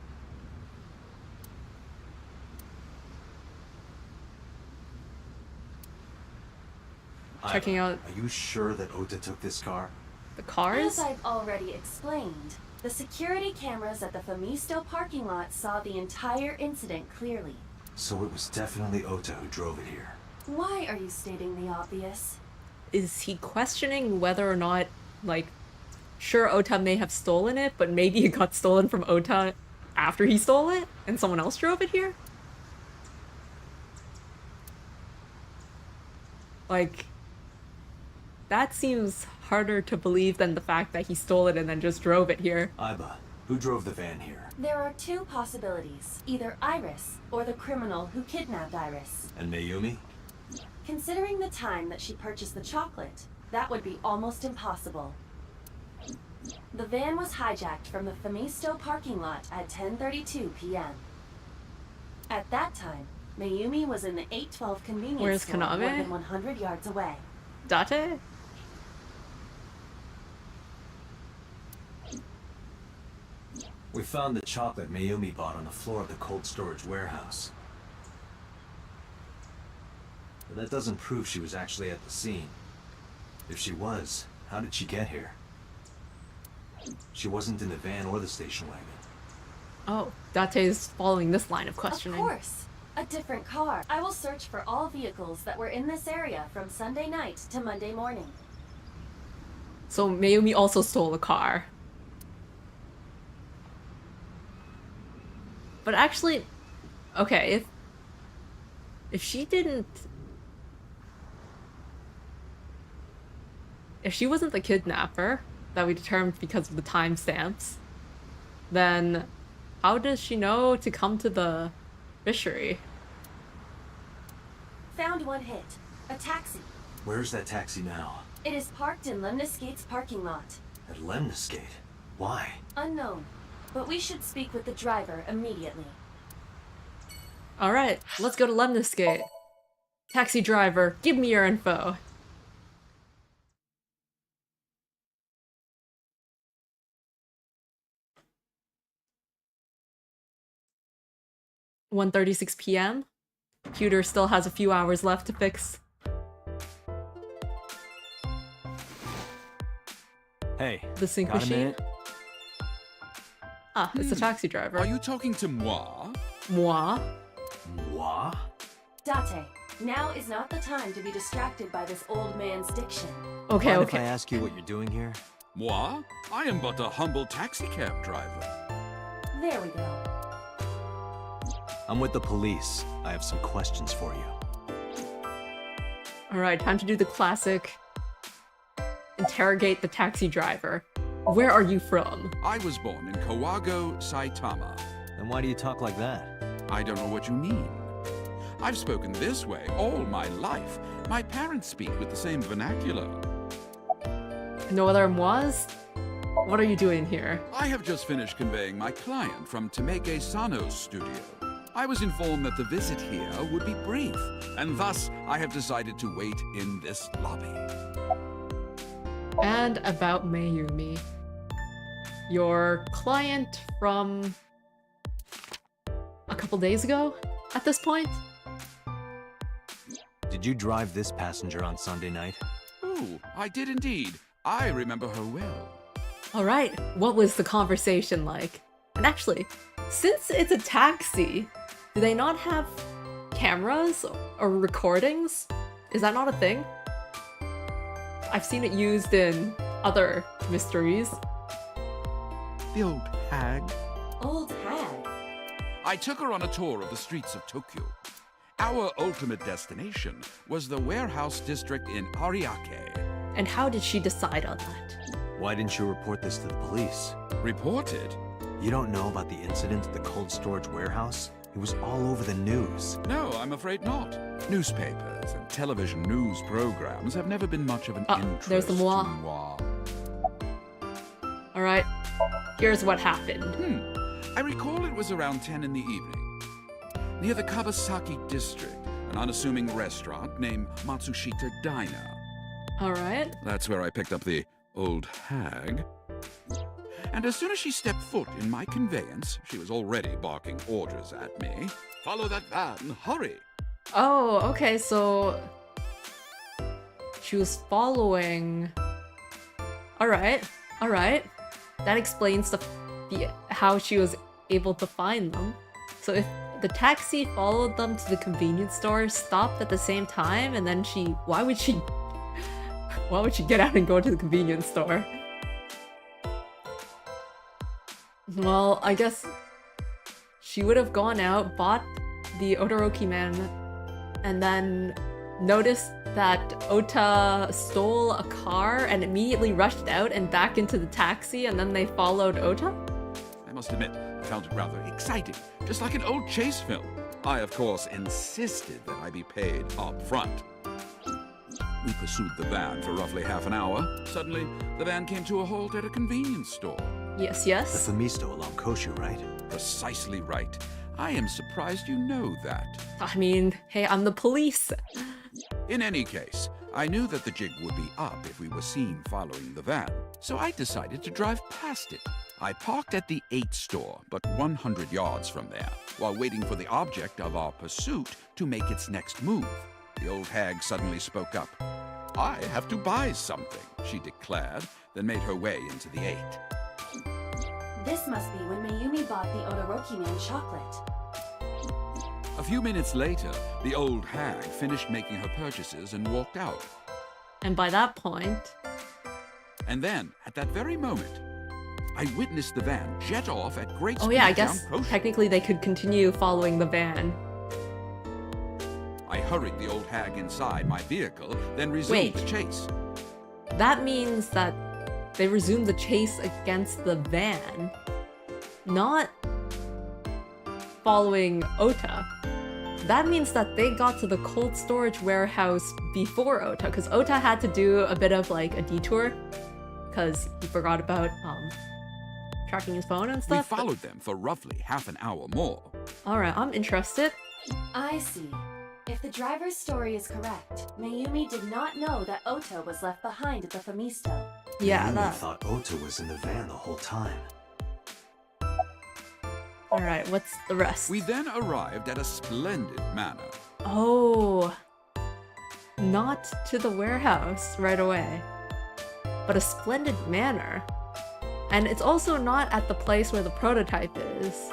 S1: Checking out
S2: Are you sure that Ota took this car?
S1: the cars?
S5: As I've already explained, the security cameras at the Famisto parking lot saw the entire incident clearly.
S2: So it was definitely Ota who drove it here.
S5: Why are you stating the obvious?
S1: Is he questioning whether or not, like, sure, Ota may have stolen it, but maybe it got stolen from Ota after he stole it and someone else drove it here? Like, that seems harder to believe than the fact that he stole it and then just drove it here.
S2: Aiba, who drove the van here?
S5: There are two possibilities, either Iris or the criminal who kidnapped Iris.
S2: And Mayumi?
S5: Considering the time that she purchased the chocolate, that would be almost impossible. The van was hijacked from the Famisto parking lot at 10:32 p.m. At that time, Mayumi was in the 812 convenience
S1: Where's
S5: store more
S1: Kaname?
S5: than 100 yards away.
S1: Date?
S2: We found the chocolate Mayumi bought on the floor of the cold storage warehouse. But that doesn't prove she was actually at the scene. If she was, how did she get here? She wasn't in the van or the station wagon.
S1: Oh, Date's following this line of
S5: Of
S1: questioning.
S5: course, a different car. I will search for all vehicles that were in this area from Sunday night to Monday morning.
S1: So Mayumi also stole a car. But actually, okay, if she didn't... If she wasn't the kidnapper that we determined because of the timestamps, then how does she know to come to the fishery?
S5: Found one hit. A taxi.
S2: Where's that taxi now?
S5: It is parked in Lemniscate's parking lot.
S2: At Lemniscate. Why?
S5: Unknown. But we should speak with the driver immediately.
S1: Alright, let's go to Lemniscate. Taxi driver, give me your info. (1:36 p.m.) Computer still has a few hours left to fix.
S2: Hey,
S1: The sync
S2: got a
S1: machine?
S2: minute?
S1: Ah, it's the taxi driver.
S8: Are you talking to moi?
S1: Moi?
S2: Moi?
S5: Date, now is not the time to be distracted by this old man's diction.
S1: Okay,
S2: Mind if I
S1: okay.
S2: ask you what you're doing here?
S8: Moi? I am but a humble taxi cab driver.
S5: There we go.
S2: I'm with the police. I have some questions for you.
S1: Alright, time to do the classic. Interrogate the taxi driver. Where are you from?
S8: I was born in Kawago, Saitama.
S2: Then why do you talk like that?
S8: I don't know what you mean. I've spoken this way all my life. My parents speak with the same vernacular.
S1: No other mois? What are you doing here?
S8: I have just finished conveying my client from Tameke Sano's studio. I was informed that the visit here would be brief, and thus I have decided to wait in this lobby.
S1: And about Mayumi. Your client from a couple days ago at this point?
S2: Did you drive this passenger on Sunday night?
S8: Oh, I did indeed. I remember her well.
S1: Alright, what was the conversation like? And actually, since it's a taxi, do they not have cameras or recordings? Is that not a thing? I've seen it used in other mysteries.
S8: The old hag.
S5: Old hag.
S8: I took her on a tour of the streets of Tokyo. Our ultimate destination was the warehouse district in Ariake.
S1: And how did she decide on that?
S2: Why didn't you report this to the police?
S8: Reported?
S2: You don't know about the incident at the cold storage warehouse? It was all over the news.
S8: No, I'm afraid not. Newspapers and television news programs have never been much of an interest
S1: there's the moi.
S8: to moi.
S1: Alright, here's what happened.
S8: I recall it was around 10 in the evening. Near the Kawasaki district, an unassuming restaurant named Matsushita Diner.
S1: Alright.
S8: That's where I picked up the old hag. And as soon as she stepped foot in my conveyance, she was already barking orders at me. Follow that van, hurry!
S1: Oh, okay, so she was following. Alright, alright. That explains the how she was able to find them. So if the taxi followed them to the convenience store, stopped at the same time, and then why would she get out and go to the convenience store? Well, I guess she would have gone out, bought the Odoroki man, and then noticed that Ota stole a car and immediately rushed out and back into the taxi, and then they followed Ota?
S8: I must admit, I found it rather exciting, just like an old chase film. I, of course, insisted that I be paid up front. We pursued the van for roughly half an hour. Suddenly, the van came to a halt at a convenience store.
S1: Yes,
S2: The
S1: yes.
S2: Famisto along Koshu, right?
S8: Precisely right. I am surprised you know that.
S1: I mean, hey, I'm the police.
S8: In any case, I knew that the jig would be up if we were seen following the van, so I decided to drive past it. I parked at the 8 store, but 100 yards from there, while waiting for the object of our pursuit to make its next move. The old hag suddenly spoke up. "I have to buy something," she declared, then made her way into the 8.
S5: This must be when Mayumi bought the Odoroki Man chocolate.
S8: A few minutes later, the old hag finished making her purchases and walked out.
S1: And by that point,
S8: And then, at that very moment, I witnessed the van jet off at great speed
S1: oh yeah, I
S8: down
S1: guess
S8: Koshu.
S1: technically they could continue following the van.
S8: I hurried the old hag inside my vehicle, then resumed
S1: Wait.
S8: the chase.
S1: That means that they resumed the chase against the van, not following Ota. That means that they got to the cold storage warehouse before Ota, because Ota had to do a bit of like a detour, because he forgot about tracking his phone and
S8: We
S1: stuff.
S8: followed them for roughly half an hour more.
S1: Alright, I'm interested.
S5: I see. If the driver's story is correct, Mayumi did not know that Ota was left behind at the Famisto.
S1: Yeah,
S2: Mayumi
S1: that.
S2: thought Ota was in the van the whole time.
S1: Alright, what's the rest?
S8: We then arrived at a splendid manor.
S1: Oh, not to the warehouse right away, but a splendid manor. And it's also not at the place where the prototype is,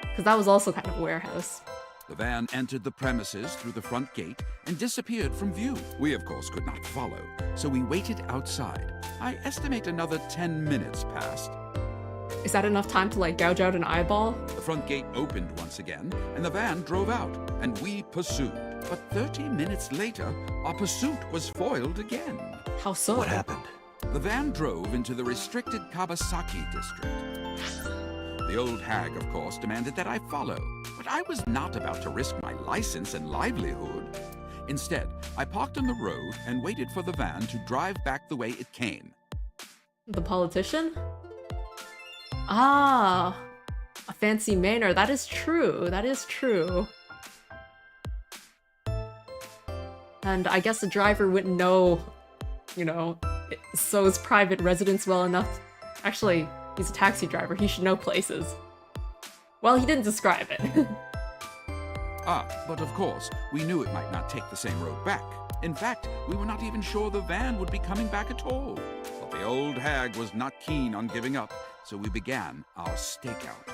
S1: because that was also kind of a warehouse.
S8: The van entered the premises through the front gate and disappeared from view. We, of course, could not follow, so we waited outside. I estimate another 10 minutes passed.
S1: Is that enough time to like gouge out an eyeball?
S8: The front gate opened once again, and the van drove out, and we pursued. But 30 minutes later, our pursuit was foiled again.
S1: How so?
S2: What happened?
S8: The van drove into the restricted Kabasaki district. The old hag, of course, demanded that I follow, but I was not about to risk my license and livelihood. Instead, I parked on the road and waited for the van to drive back the way it came.
S1: The politician? Ah, a fancy manor. That is true. That is true. And I guess the driver wouldn't know, you know, So's private residence well enough. Actually, he's a taxi driver. He should know places. Well, he didn't describe it.
S8: But of course, we knew it might not take the same road back. In fact, we were not even sure the van would be coming back at all. But the old hag was not keen on giving up, so we began our stakeout.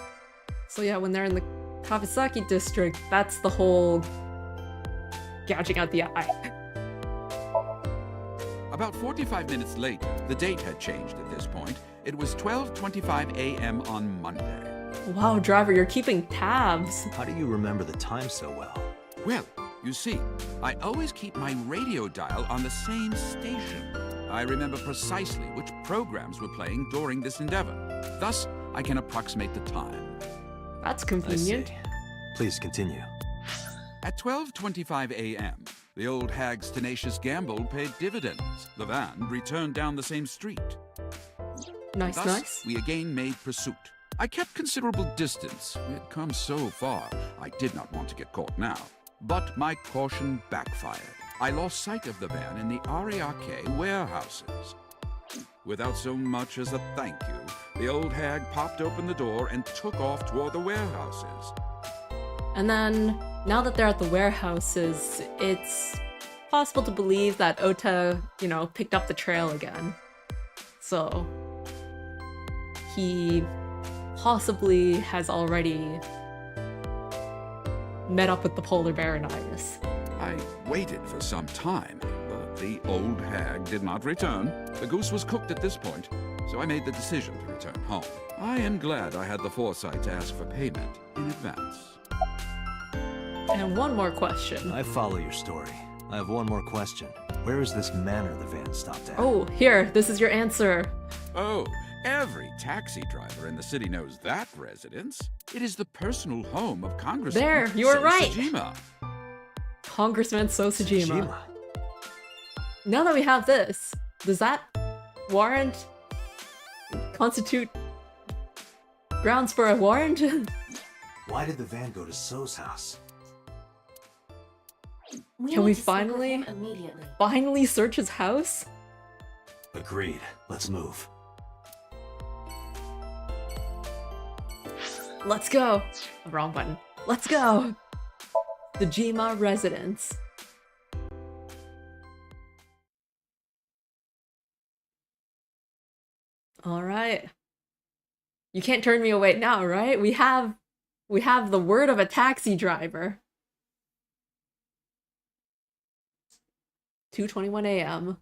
S1: So yeah, when they're in the Kawasaki district, that's the whole gouging out the eye.
S8: About 45 minutes later, the date had changed at this point. It was 12:25 a.m. on Monday.
S1: Wow, driver, you're keeping tabs.
S2: How do you remember the time so well?
S8: Well, you see, I always keep my radio dial on the same station. I remember precisely which programs were playing during this endeavor. Thus, I can approximate the time.
S1: That's
S2: I
S1: convenient.
S2: see. Please continue.
S8: At 12:25 a.m., the old hag's tenacious gamble paid dividends. The van returned down the same street.
S1: Nice,
S8: Thus,
S1: nice.
S8: we again made pursuit. I kept considerable distance. We had come so far, I did not want to get caught now. But my caution backfired. I lost sight of the van in the Ariake warehouses. Without so much as a thank you, the old hag popped open the door and took off toward the warehouses.
S1: And then, now that they're at the warehouses, it's possible to believe that Ota, you know, picked up the trail again. So, he possibly has already met up with the polar bear in Iris.
S8: I waited for some time, but the old hag did not return. The goose was cooked at this point, so I made the decision to return home. I am glad I had the foresight to ask for payment in advance.
S1: And one more question.
S2: I follow your story. I have one more question. Where is this manor the van stopped at?
S1: Oh, here, this is your answer.
S8: Oh, every taxi driver in the city knows that residence. It is the personal home of Congressman
S1: There, you were right.
S8: Sojima.
S1: Congressman Sosajima.
S2: Tsushima.
S1: now that we have this, does that warrant constitute grounds for a warrant?
S2: Why did the van go to So's house?
S1: Can we
S5: need to speak with
S1: finally-
S5: him immediately.
S1: Finally search his house?
S2: Agreed. Let's move.
S1: Let's go! Wrong button. Let's go! The Jima residence. Alright. You can't turn me away now, right? We have the word of a taxi driver. 2:21 a.m.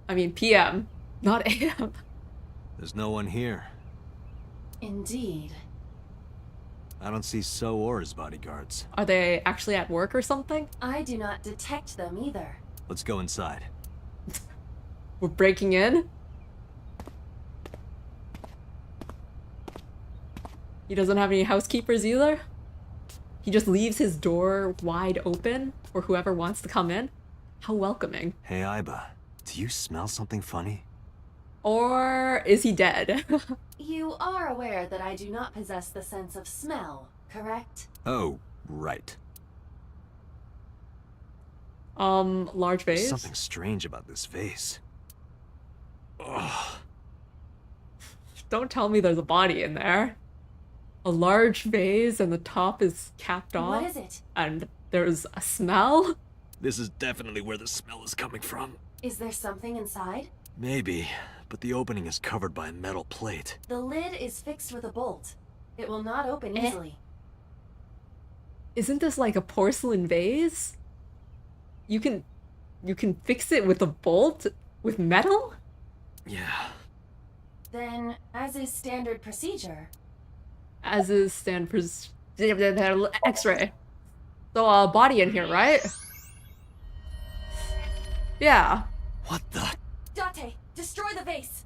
S1: I mean p.m., not a.m.
S2: There's no one here.
S5: Indeed.
S2: I don't see So or his bodyguards.
S1: Are they actually at work or something?
S5: I do not detect them either.
S2: Let's go inside.
S1: We're breaking in? He doesn't have any housekeepers either? He just leaves his door wide open for whoever wants to come in? How welcoming.
S2: Hey, Aiba. Do you smell something funny?
S1: Or is he dead?
S5: You are aware that I do not possess the sense of smell, correct?
S2: Oh, right.
S1: Large vase?
S2: Something strange about this vase. Ugh.
S1: Don't tell me there's a body in there. A large vase and the top is capped off.
S5: What is it?
S1: And there's a smell?
S2: This is definitely where the smell is coming from.
S5: Is there something inside?
S2: Maybe, but the opening is covered by a metal plate.
S5: The lid is fixed with a bolt. It will not open easily.
S1: Isn't this like a porcelain vase? You can fix it with a bolt? With metal?
S2: Yeah.
S5: Then, as is standard procedure,
S1: As is Stanford's X-ray. So body in here, right? Yeah.
S2: What the?
S5: Date, destroy the vase!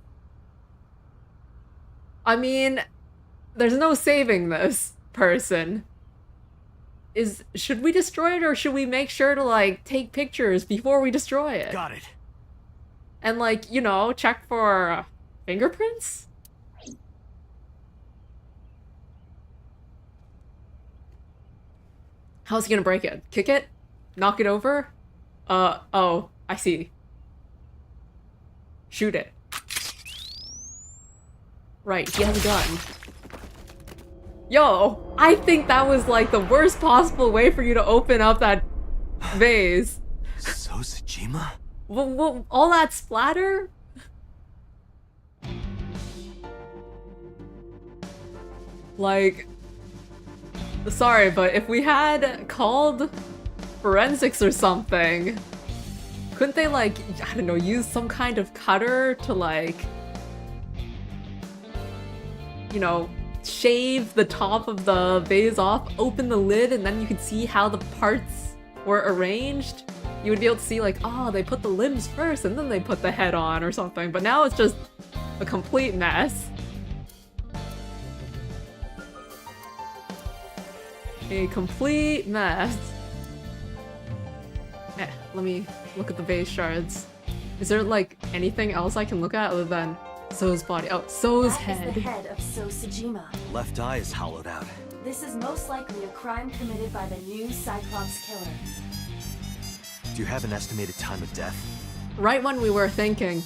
S1: I mean, there's no saving this person. Should we destroy it or should we make sure to like take pictures before we destroy it?
S2: Got it.
S1: And like, you know, check for fingerprints? How's he gonna break it? Kick it? Knock it over? Oh, I see. Shoot it. Right, he has a gun. Yo, I think that was like the worst possible way for you to open up that vase.
S2: So Sajima?
S1: All that splatter? Like, sorry, but if we had called forensics or something, couldn't they like, I don't know, use some kind of cutter to like, you know, shave the top of the vase off, open the lid, and then you could see how the parts were arranged? You would be able to see like, oh, they put the limbs first and then they put the head on or something, but now it's just a complete mess. A complete mess. Let me look at the vase shards. Is there like anything else I can look at other than So's body? Oh, So's
S5: that
S1: head.
S5: is the head of So Sajima.
S2: Left eye is hollowed out.
S5: This is most likely a crime committed by the new Cyclops killer.
S2: Do you have an estimated time of death?
S1: Right when we were thinking,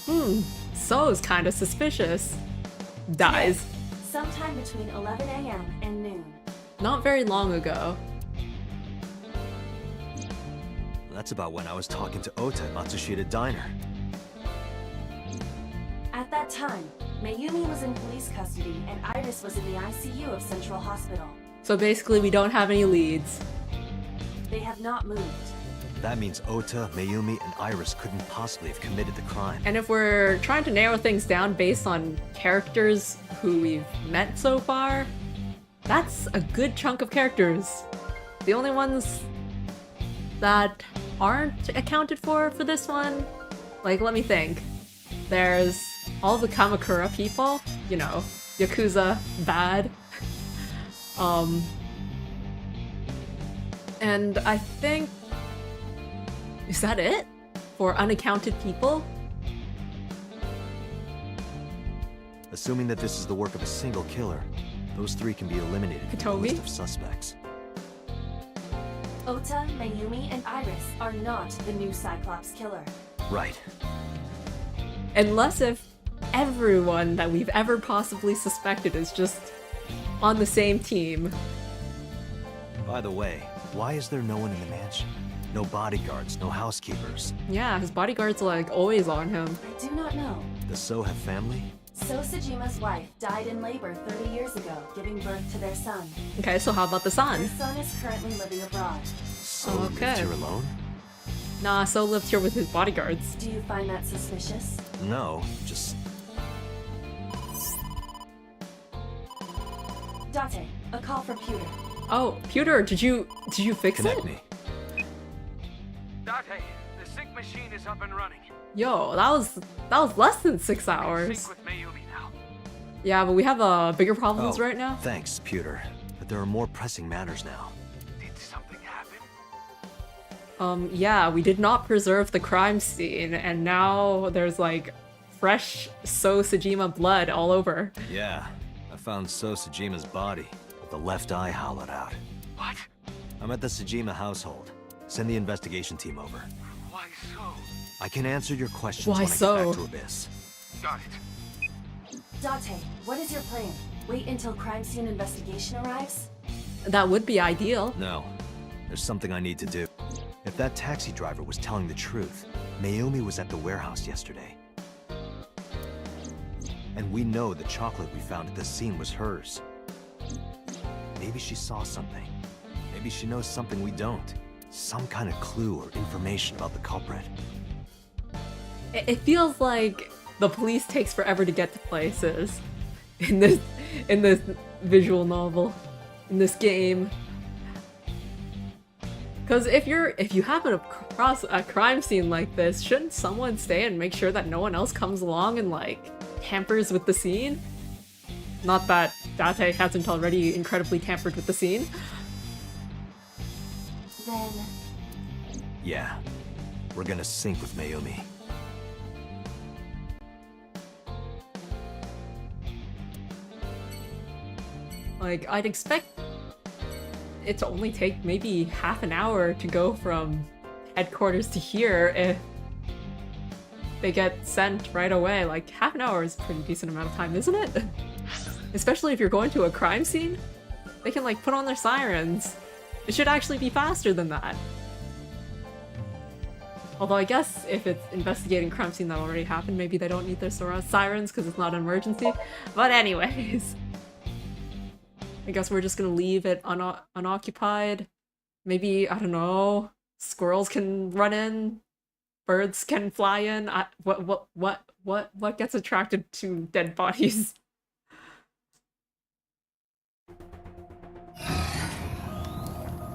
S1: So's kind of suspicious. Dies.
S5: Sometime between 11 a.m. and noon.
S1: Not very long ago.
S2: That's about when I was talking to Ota at Matsushita Diner.
S5: At that time, Mayumi was in police custody and Iris was in the ICU of Central Hospital.
S1: So basically we don't have any leads.
S5: They have not moved.
S2: That means Ota, Mayumi, and Iris couldn't possibly have committed the crime.
S1: And if we're trying to narrow things down based on characters who we've met so far, that's a good chunk of characters. The only ones that aren't accounted for this one, like, let me think. There's all the Kamakura people, you know, Yakuza, bad. And I think, is that it for unaccounted people?
S2: Assuming that this is the work of a single killer, those three can be eliminated from the
S1: Hitomi?
S2: list of suspects.
S5: Ota, Mayumi, and Iris are not the new Cyclops killer.
S2: Right.
S1: Unless if everyone that we've ever possibly suspected is just on the same team.
S2: By the way, why is there no one in the mansion? No bodyguards, no housekeepers.
S1: Yeah, his bodyguard's like always on him.
S5: I do not know.
S2: Does So have family?
S5: So Sejima's wife died in labor 30 years ago, giving birth to their son.
S1: Okay, so how about the
S5: Their
S1: son?
S5: son is currently living abroad.
S2: So
S1: Okay.
S2: lived here alone?
S1: Nah, So lived here with his bodyguards.
S5: Do you find that suspicious?
S2: No, just...
S5: Date, a call from Pewter.
S1: Oh, Pewter, did you fix
S2: Connect
S1: it?
S2: me.
S7: Date, the sync machine is up and running.
S1: Yo, that was less than 6 hours.
S7: Sync with Mayumi now.
S1: Yeah, but we have bigger problems
S2: Oh,
S1: right now.
S2: Thanks, Pewter. But there are more pressing matters now.
S7: Did something happen?
S1: Yeah, we did not preserve the crime scene, and now there's like fresh So Sejima blood all over.
S2: Yeah, I found So Sejima's body, with the left eye hollowed out.
S7: What?
S2: I'm at the Sejima household. Send the investigation team over.
S7: Why so?
S2: I can answer your questions
S1: Why
S2: when
S1: so?
S2: I get back to Abyss.
S7: Got it.
S5: Date, what is your plan? Wait until crime scene investigation arrives?
S1: That would be ideal.
S2: No, there's something I need to do. If that taxi driver was telling the truth, Mayumi was at the warehouse yesterday. And we know the chocolate we found at the scene was hers. Maybe she saw something. Maybe she knows something we don't. Some kind of clue or information about the culprit.
S1: It feels like the police takes forever to get to places in this visual novel, in this game. Because if you happen across a crime scene like this, shouldn't someone stay and make sure that no one else comes along and like tampers with the scene? Not that Date hasn't already incredibly tampered with the scene.
S5: Then,
S2: Yeah, we're gonna sync with Mayumi.
S1: Like, I'd expect it to only take maybe half an hour to go from headquarters to here if they get sent right away. Like, half an hour is a pretty decent amount of time, isn't it? Especially if you're going to a crime scene. They can, like, put on their sirens. It should actually be faster than that. Although I guess if it's investigating a crime scene that already happened, maybe they don't need their sirens because it's not an emergency. But anyways. I guess we're just gonna leave it unoccupied. Maybe, I don't know, squirrels can run in, birds can fly in. What gets attracted to dead bodies?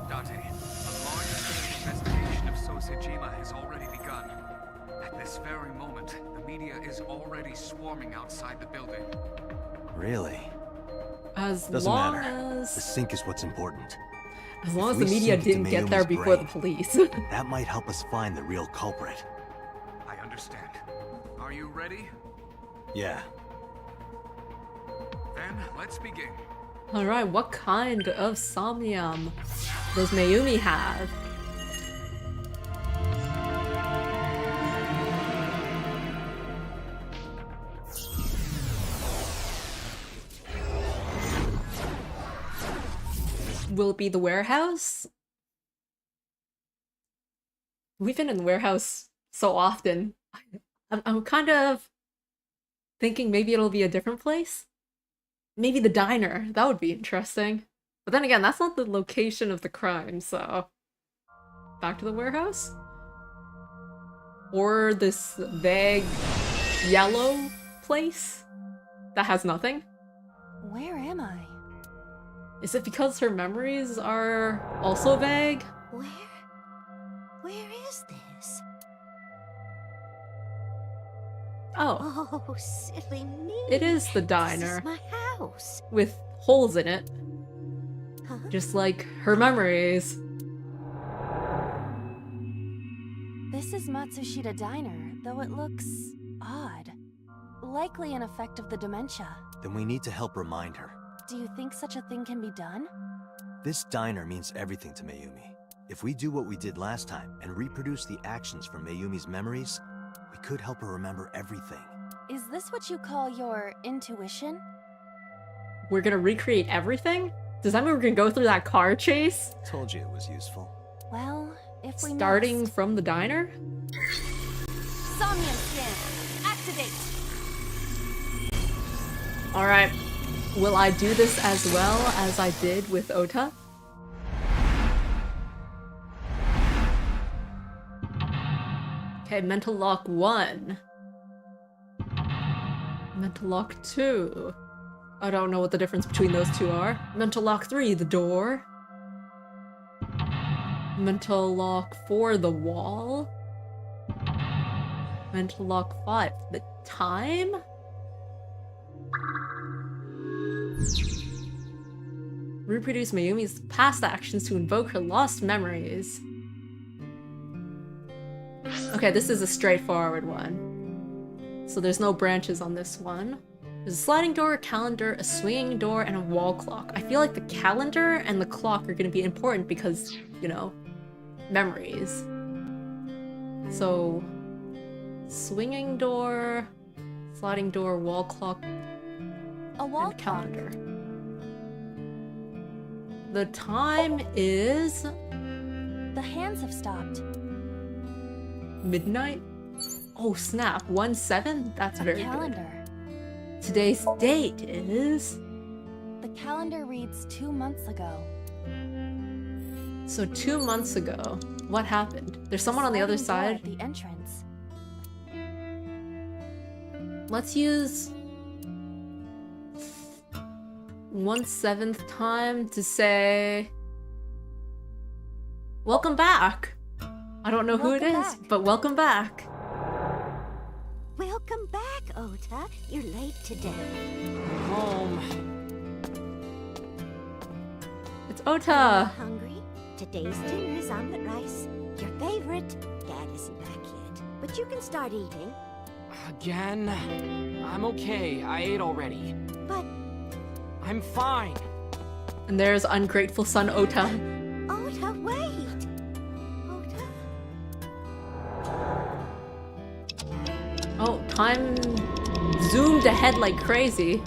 S7: Date, a large-scale investigation of So Sejima has already begun. At this very moment, the media is already swarming outside the building.
S2: Really?
S1: As
S2: Doesn't
S1: long
S2: matter. The
S1: as
S2: sync is what's important.
S1: as long as
S2: we
S1: the media
S2: sink into
S1: didn't get there
S2: Mayumi's
S1: before the
S2: brain.
S1: police.
S2: That might help us find the real culprit.
S7: I understand. Are you ready?
S2: Yeah.
S7: Then let's begin.
S1: Alright, what kind of somnium does Mayumi have? Will it be the warehouse? We've been in the warehouse so often. I'm kind of thinking maybe it'll be a different place. Maybe the diner. That would be interesting. But then again, that's not the location of the crime, so... Back to the warehouse? Or this vague yellow place that has nothing?
S6: Where am I?
S1: Is it because her memories are also vague?
S6: Where is this?
S1: Oh,
S6: Oh, silly me.
S1: it is the
S6: This
S1: diner
S6: is my house.
S1: with holes in it,
S6: Huh?
S1: just like her memories.
S5: this is is Matsushita Diner, though it looks odd. Likely an effect of the dementia.
S2: Then we need to help remind her.
S5: Do you think such a thing can be done?
S2: This diner means everything to Mayumi. If we do what we did last time and reproduce the actions from Mayumi's memories, we could help her remember everything.
S5: Is this what you call your intuition?
S1: We're gonna recreate everything? Does that mean we're gonna go through that car chase?
S2: Told you it was useful.
S5: Well, if we
S1: Starting
S5: must.
S1: from the diner?
S5: Somnium scan, activate!
S1: Alright. Will I do this as well as I did with Ota? Okay, mental lock 1. Mental lock 2. I don't know what the difference between those two are. Mental lock 3, the door. Mental lock 4, the wall. Mental lock 5, the time? Reproduce Mayumi's past actions to invoke her lost memories. Okay, this is a straightforward one. So there's no branches on this one. There's a sliding door, a calendar, a swinging door, and a wall clock. I feel like the calendar and the clock are going to be important because, you know, memories. So, swinging door, sliding door, wall clock,
S5: A wall
S1: and calendar. The time is
S5: The hands have stopped.
S1: midnight. Oh snap, 1/7? That's very good.
S5: Calendar.
S1: Today's date is...
S5: The calendar reads 2 months ago.
S1: So 2 months ago, what happened? There's someone on the other
S5: Sliding door
S1: side.
S5: at the entrance.
S1: Let's use 1/7 time to say... Welcome back! I don't know who it
S5: Welcome
S1: is,
S5: back.
S1: but welcome back.
S6: Welcome back, Ota. You're late today.
S3: Home.
S1: It's
S6: Are you
S1: Ota!
S6: hungry? Today's dinner is omelet rice. Your favorite. Dad isn't back yet, but you can start eating.
S3: Again? I'm okay. I ate already.
S6: But,
S3: I'm fine.
S1: And there's ungrateful son Ota.
S6: Ota, wait! Ota?
S1: Oh, time zoomed ahead like crazy.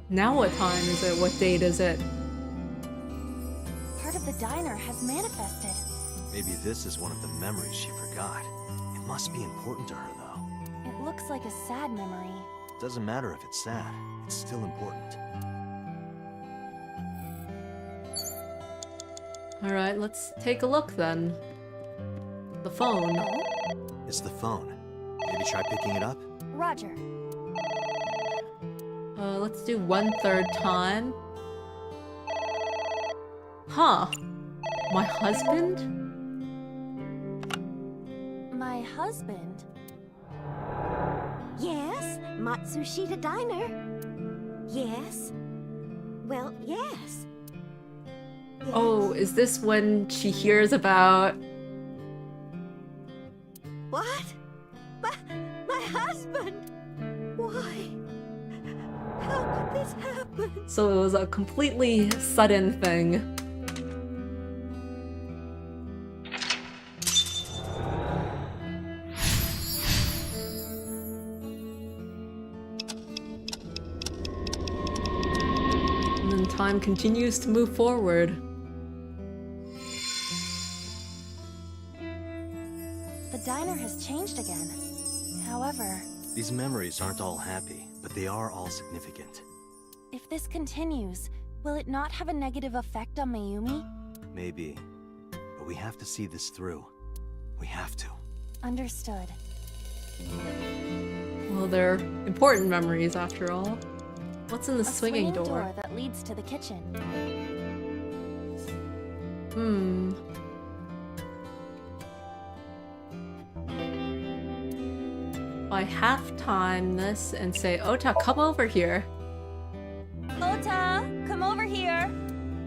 S1: Now what time is it? What date is it?
S5: Part of the diner has manifested.
S2: Maybe this is one of the memories she forgot. It must be important to her, though.
S5: It looks like a sad memory.
S2: Doesn't matter if it's sad. It's still important.
S1: Alright, let's take a look then. The phone.
S2: It's the phone. Maybe try picking it up?
S5: Roger.
S1: Let's do 1/3 time. Huh. My husband?
S5: My husband?
S6: Yes, Matsushita Diner. Yes. Well, yes.
S1: Oh, is this when she hears about...
S6: What? My husband? Why? How could this happen?
S1: So it was a completely sudden thing. And then time continues to move forward.
S5: The diner has changed again. However,
S2: These memories aren't all happy, but they are all significant.
S5: if this continues, will it not have a negative effect on Mayumi?
S2: Maybe. But we have to see this through. We have to.
S5: Understood.
S1: Well, they're important memories after all. What's in the
S5: A
S1: swinging door?
S5: door that leads to the kitchen.
S1: Hmm. I half-time this and say, Ota, come over here.
S5: Ota, come over here.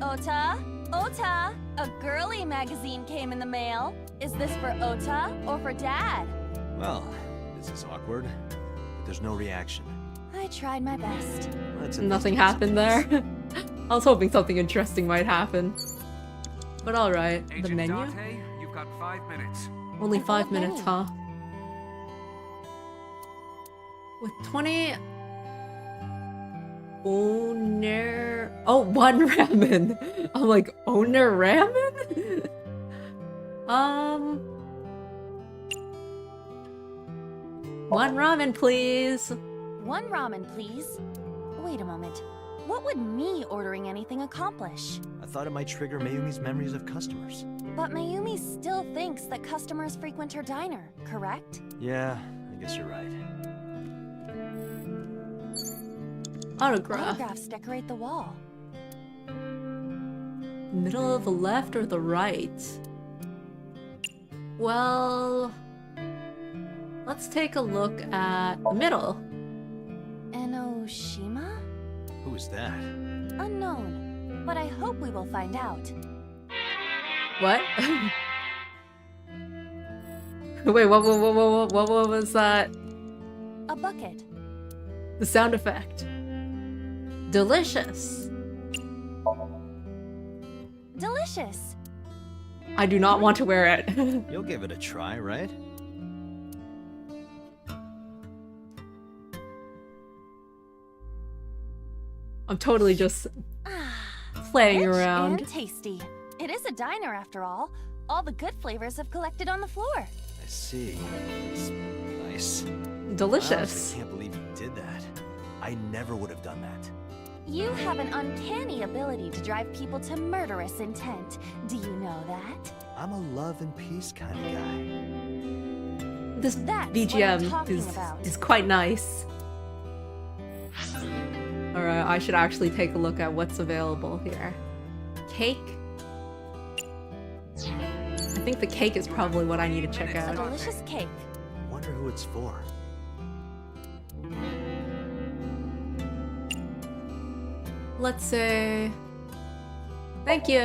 S5: Ota, Ota, a girly magazine came in the mail. Is this for Ota or for Dad?
S2: Well, this is awkward, but there's no reaction.
S5: I tried my best.
S2: Let's
S1: Nothing
S2: investigate
S1: happened there. I was hoping something interesting might happen. But alright, the
S7: Agent
S1: menu?
S7: Date, you've got 5 minutes.
S1: Only 5
S5: Okay.
S1: minutes, huh? With 20... Owner... Oh, 1 ramen! I'm like, owner ramen? One ramen, please!
S5: 1 ramen, please. Wait a moment. What would me ordering anything accomplish?
S2: I thought it might trigger Mayumi's memories of customers.
S5: But Mayumi still thinks that customers frequent her diner, correct?
S2: Yeah, I guess you're right.
S1: Autograph.
S5: Autographs decorate the wall.
S1: Middle of the left or the right? Well... Let's take a look at the middle.
S5: Enoshima?
S2: Who is that?
S5: Unknown. But I hope we will find out.
S1: What? Wait, what was that?
S5: A bucket.
S1: The sound effect. Delicious.
S5: Delicious.
S1: I do not want to wear it.
S2: You'll give it a try, right?
S1: I'm totally just playing
S5: Rich
S1: around.
S5: and tasty. It is a diner after all. All the good flavors have collected on the floor.
S2: I see. It's nice. I
S1: Delicious.
S2: honestly can't believe you did that. I never would have done that.
S5: You have an uncanny ability to drive people to murderous intent. Do you know that?
S2: I'm a love and peace kind of guy.
S1: This
S5: That's what I'm
S1: BGM
S5: talking
S1: is
S5: about.
S1: quite nice. Alright, I should actually take a look at what's available here. Cake? I think the cake is probably what I need to check
S5: A
S1: out.
S5: delicious cake.
S2: Wonder who it's for.
S1: Let's say... Thank you!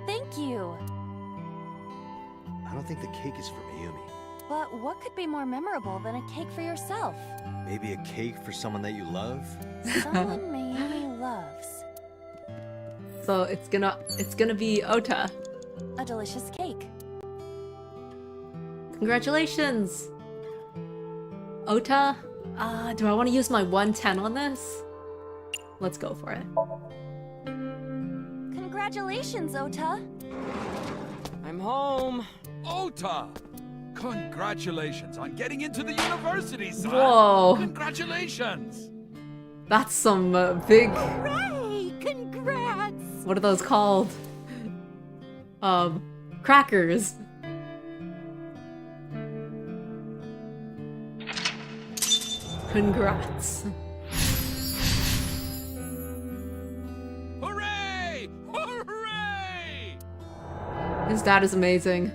S5: Thank you.
S2: I don't think the cake is for Mayumi.
S5: But what could be more memorable than a cake for yourself?
S2: Maybe a cake for someone that you love?
S5: Someone Mayumi loves.
S1: So it's gonna be Ota.
S5: A delicious cake.
S1: Congratulations! Ota? Do I want to use my 110 on this? Let's go for it.
S5: Congratulations, Ota.
S3: I'm home.
S8: Ota! Congratulations on getting into the university, son!
S1: Whoa.
S8: Congratulations!
S1: That's some big...
S6: Hooray! Congrats!
S1: What are those called? Crackers. Congrats.
S8: Hooray! Hooray!
S1: His dad is amazing.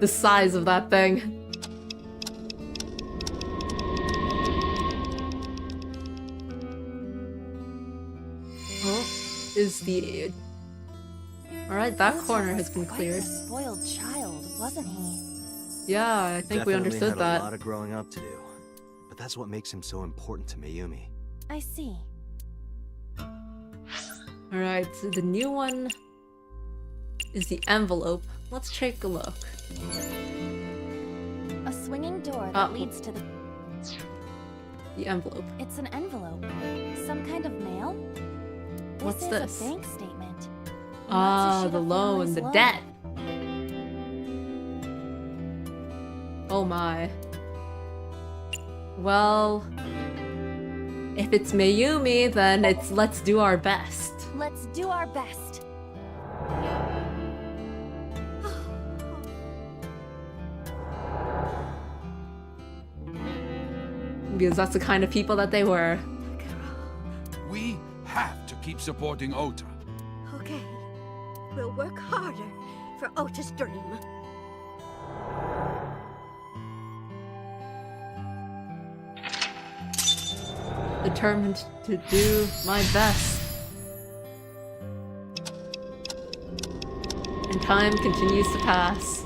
S1: The size of that thing. Oh, is the... Alright, that
S5: Ota
S1: corner
S5: was
S1: has been
S5: quite
S1: cleared.
S5: a spoiled child, wasn't he?
S1: Yeah, I think we
S2: Definitely
S1: understood
S2: had
S1: that.
S2: a lot of growing up to do. But that's what makes him so important to Mayumi.
S5: I see.
S1: Alright, so the new one is the envelope. Let's take a look.
S5: A swinging door that leads to the...
S1: The envelope.
S5: It's an envelope. Some kind of mail?
S1: What's this?
S5: Is a bank statement.
S1: Ah,
S5: Matsushita
S1: the loan,
S5: family's
S1: the
S5: loan.
S1: debt. Oh my. Well, if it's Mayumi, then it's let's do our best.
S5: Let's do our best.
S1: Because that's the kind of people that they were.
S8: We have to keep supporting Ota.
S6: Okay, we'll work harder for Ota's dream.
S1: Determined to do my best. And time continues to pass.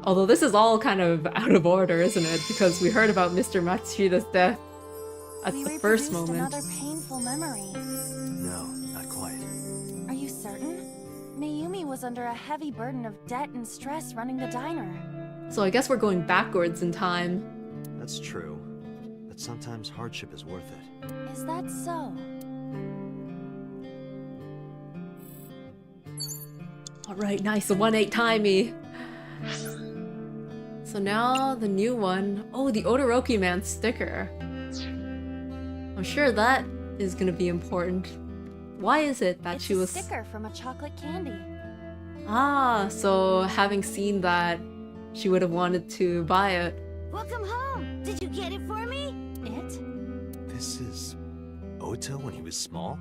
S1: Although this is all kind of out of order, isn't it? Because we heard about Mr. Matsushida's death at
S5: We
S1: the first
S5: reproduced
S1: moment.
S5: another painful memory.
S2: No, not quite.
S5: Are you certain? Mayumi was under a heavy burden of debt and stress running the diner.
S1: So I guess we're going backwards in time.
S2: That's true. But sometimes hardship is worth it.
S5: Is that so?
S1: Alright, nice. A 1-8 timey. So now the new one. Oh, the Odoroki Man sticker. I'm sure that is gonna be important. Why is it that
S5: It's
S1: she
S5: a
S1: was...
S5: sticker from a chocolate candy.
S1: Ah, so having seen that, she would have wanted to buy it.
S6: Welcome home. Did you get it for me?
S5: It?
S2: This is Ota when he was small?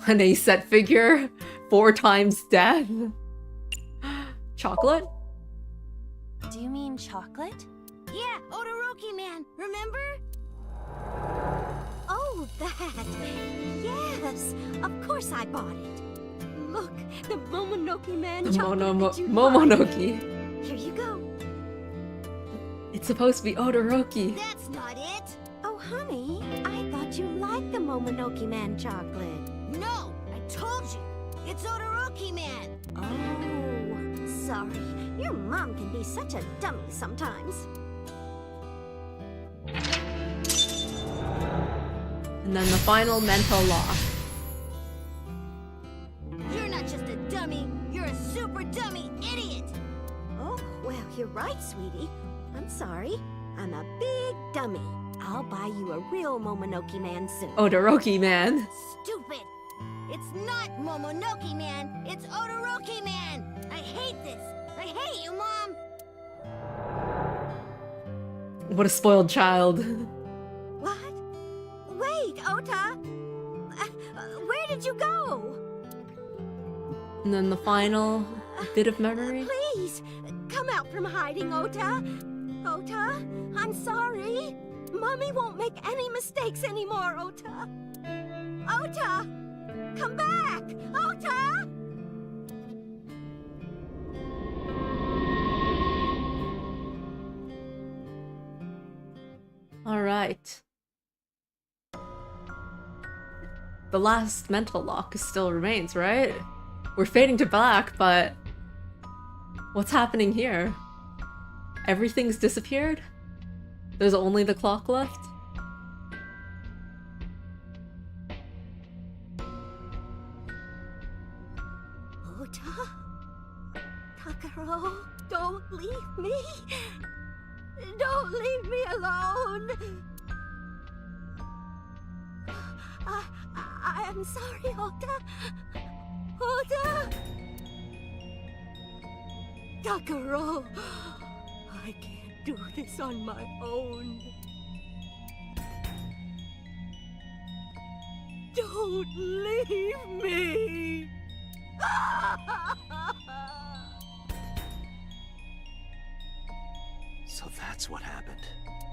S1: An A-set figure, 4 times death. Chocolate?
S5: Do you mean chocolate?
S6: Yeah, Odoroki Man, remember? Oh, that. Yes, of course I bought it. Look, the Momonoki Man chocolate that you
S1: Momonoki.
S6: Here you go.
S1: It's supposed to be Odoroki.
S6: That's not it. Oh, honey, I thought you liked the Momonoki Man chocolate. No, I told you. It's Odoroki Man. Oh, sorry. Your mom can be such a dummy sometimes.
S1: And then the final mental lock.
S6: You're not just a dummy. You're a super dummy idiot. Oh, well, you're right, sweetie. I'm sorry. I'm a big dummy. I'll buy you a real Momonoki Man soon.
S1: Odoroki Man.
S6: Stupid! It's not Momonoki Man, it's Odoroki Man! I hate this! I hate you, Mom!
S1: What a spoiled child.
S6: What? Wait, Ota! Where did you go?
S1: And then the final bit of memory.
S6: Please, come out from hiding, Ota! Ota, I'm sorry! Mommy won't make any mistakes anymore, Ota! Ota! Come back! Ota!
S1: Alright. The last mental lock still remains, right? We're fading to black, but... what's happening here? Everything's disappeared? There's only the clock left?
S6: Ota? Takaro, don't leave me! Don't leave me alone! I'm sorry, Ota. Ota! Takaro, I can't do this on my own. Don't leave me!
S2: So that's what happened.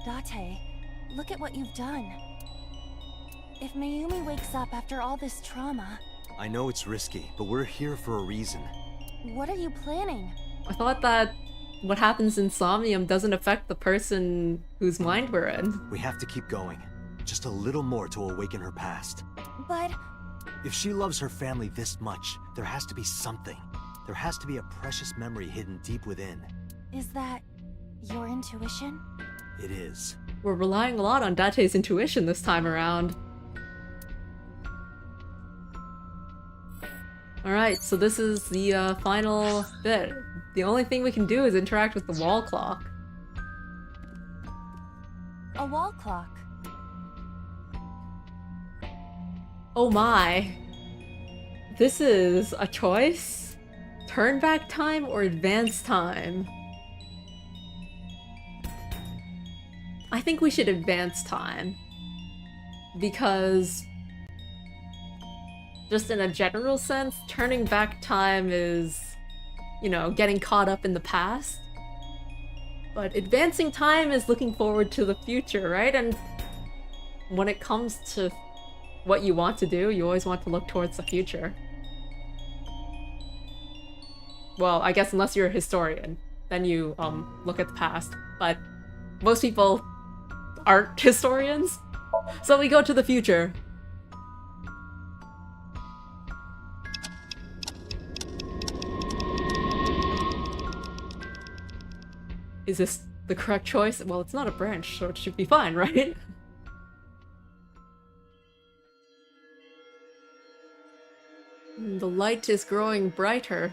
S5: Date, look at what you've done. If Mayumi wakes up after all this trauma,
S2: I know it's risky, but we're here for a reason.
S5: what are you planning?
S1: I thought that what happens in Somnium doesn't affect the person whose mind we're in.
S2: We have to keep going. Just a little more to awaken her past.
S5: But
S2: If she loves her family this much, there has to be something. There has to be a precious memory hidden deep within.
S5: is that your intuition?
S2: It is.
S1: We're relying a lot on Date's intuition this time around. Alright, so this is the final bit. The only thing we can do is interact with the wall clock.
S5: A wall clock.
S1: Oh my. This is a choice? Turn back time or advance time? I think we should advance time. Because just in a general sense, turning back time is, you know, getting caught up in the past. But advancing time is looking forward to the future, right? And when it comes to what you want to do, you always want to look towards the future. Well, I guess unless you're a historian, then you look at the past. But most people aren't historians, so we go to the future. Is this the correct choice? Well, it's not a branch, so it should be fine, right? The light is growing brighter.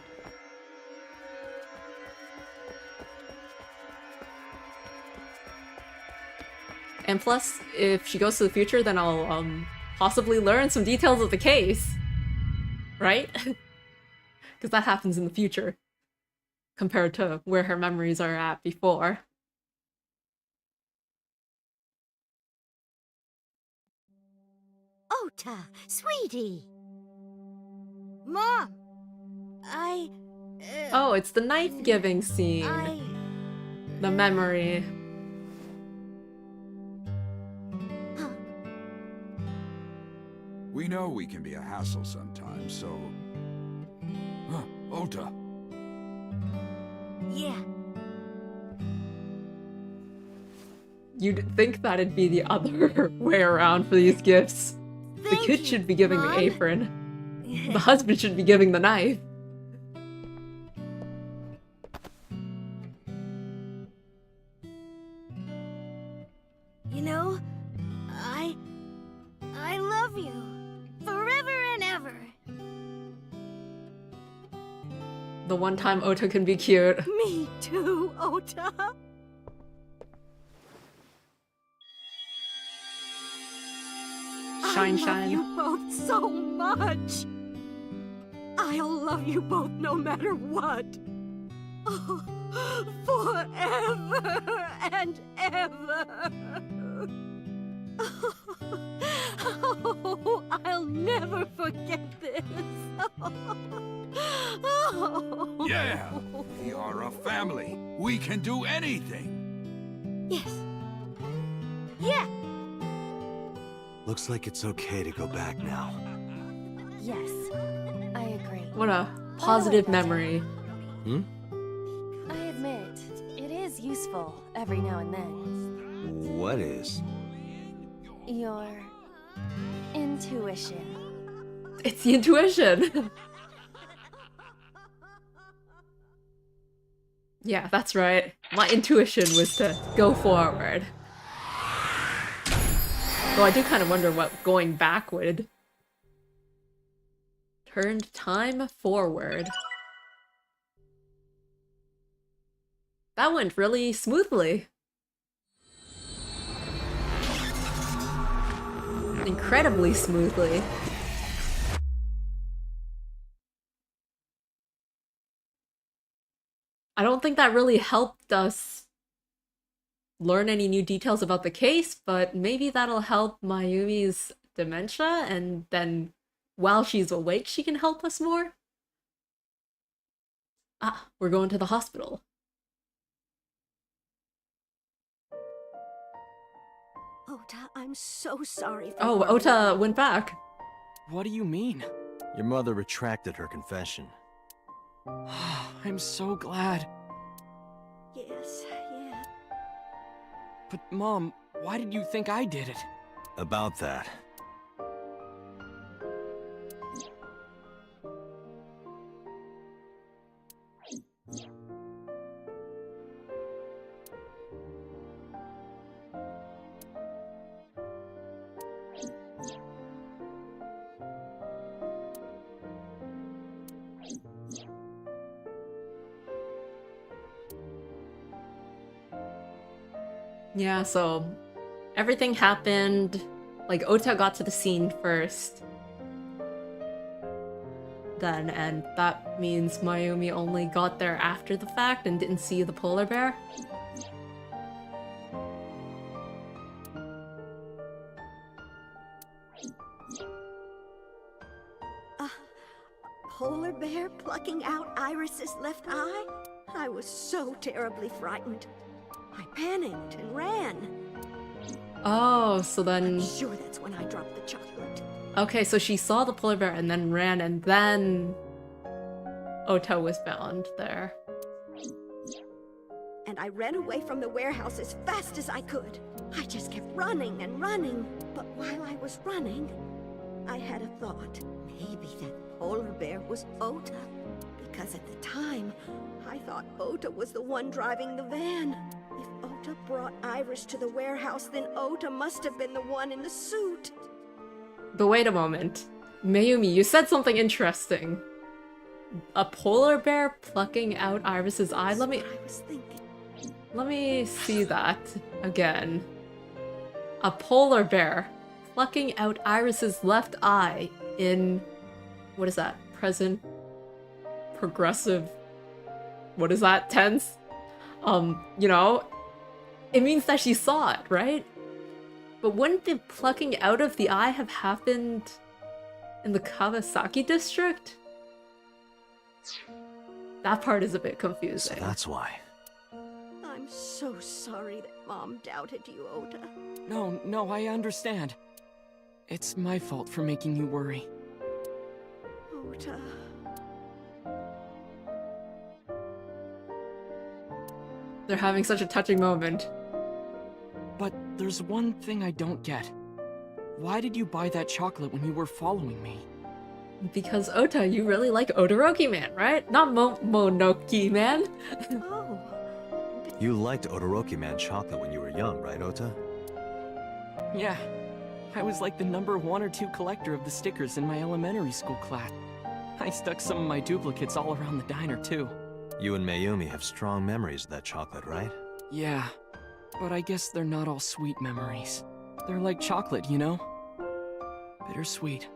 S1: And plus, if she goes to the future, then I'll possibly learn some details of the case. Right? Because that happens in the future, compared to where her memories are at before.
S6: Ota, sweetie. Mom,
S1: Oh, it's the knife-giving scene. The memory.
S8: We know we can be a hassle sometimes, so... Huh, Ota.
S6: Yeah.
S1: You'd think that'd be the other way around for these gifts. The
S6: Thank
S1: kid
S6: you,
S1: should be giving
S6: Mom.
S1: the apron. The husband should be giving the knife.
S6: You know, I love you forever and ever.
S1: The one time Ota can be cute.
S6: Me too, Ota.
S1: Shine,
S6: I love
S1: shine.
S6: you both so much. I'll love you both no matter what. Oh, forever and ever. Oh, I'll never forget this. Oh.
S8: Yeah! We are a family. We can do anything.
S6: Yes. Yeah.
S2: Looks like it's okay to go back now.
S5: Yes, I agree.
S1: What a positive memory.
S2: Hmm?
S5: I admit, it is useful every now and then.
S2: What is?
S5: Your intuition.
S1: It's the intuition. Yeah, that's right. My intuition was to go forward. Though I do kind of wonder what going back would. Turned time forward. That went really smoothly. Incredibly smoothly. I don't think that really helped us learn any new details about the case, but maybe that'll help Mayumi's dementia, and then while she's awake, she can help us more? Ah, we're going to the hospital.
S6: Ota, I'm so sorry for
S1: Oh,
S6: worrying
S1: Ota
S6: you.
S1: went back.
S3: What do you mean?
S2: Your mother retracted her confession.
S3: I'm so glad.
S6: Yes, yeah.
S3: But Mom, why did you think I did it?
S2: About that.
S1: Yeah, so everything happened. Like, Ota got to the scene first. Then, and that means Mayumi only got there after the fact and didn't see the polar bear.
S6: Polar bear plucking out Iris's left eye? I was so terribly frightened. I panicked and ran.
S1: Oh, so then...
S6: I'm sure that's when I dropped the chocolate.
S1: Okay, so she saw the polar bear and then ran, and then Ota was found there.
S6: And I ran away from the warehouse as fast as I could. I just kept running and running. But while I was running, I had a thought. Maybe that polar bear was Ota. Because at the time, I thought Ota was the one driving the van. If Ota brought Iris to the warehouse, then Ota must have been the one in the suit.
S1: But wait a moment. Mayumi, you said something interesting. A polar bear plucking out Iris's eye?
S6: That's what I was thinking.
S1: Let me see that again. A polar bear plucking out Iris's left eye in... what is that? Present? Progressive? What is that? Tense? You know, it means that she saw it, right? But wouldn't the plucking out of the eye have happened in the Kawasaki district? That part is a bit confusing.
S2: So that's why.
S6: I'm so sorry that Mom doubted you, Ota.
S3: No, I understand. It's my fault for making you worry.
S6: Ota.
S1: They're having such a touching moment.
S3: But there's one thing I don't get. Why did you buy that chocolate when you were following me?
S1: Because Ota, you really like Odoroki Man, right? Not Monoki Man.
S6: Oh.
S2: You liked Odoroki Man chocolate when you were young, right, Ota?
S3: Yeah. I was like the number 1 or 2 collector of the stickers in my elementary school class. I stuck some of my duplicates all around the diner, too.
S2: You and Mayumi have strong memories of that chocolate, right?
S3: Yeah. But I guess they're not all sweet memories. They're like chocolate, you know? Bittersweet.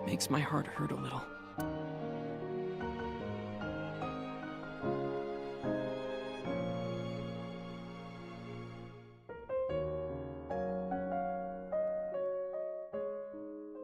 S3: Makes my heart hurt a little.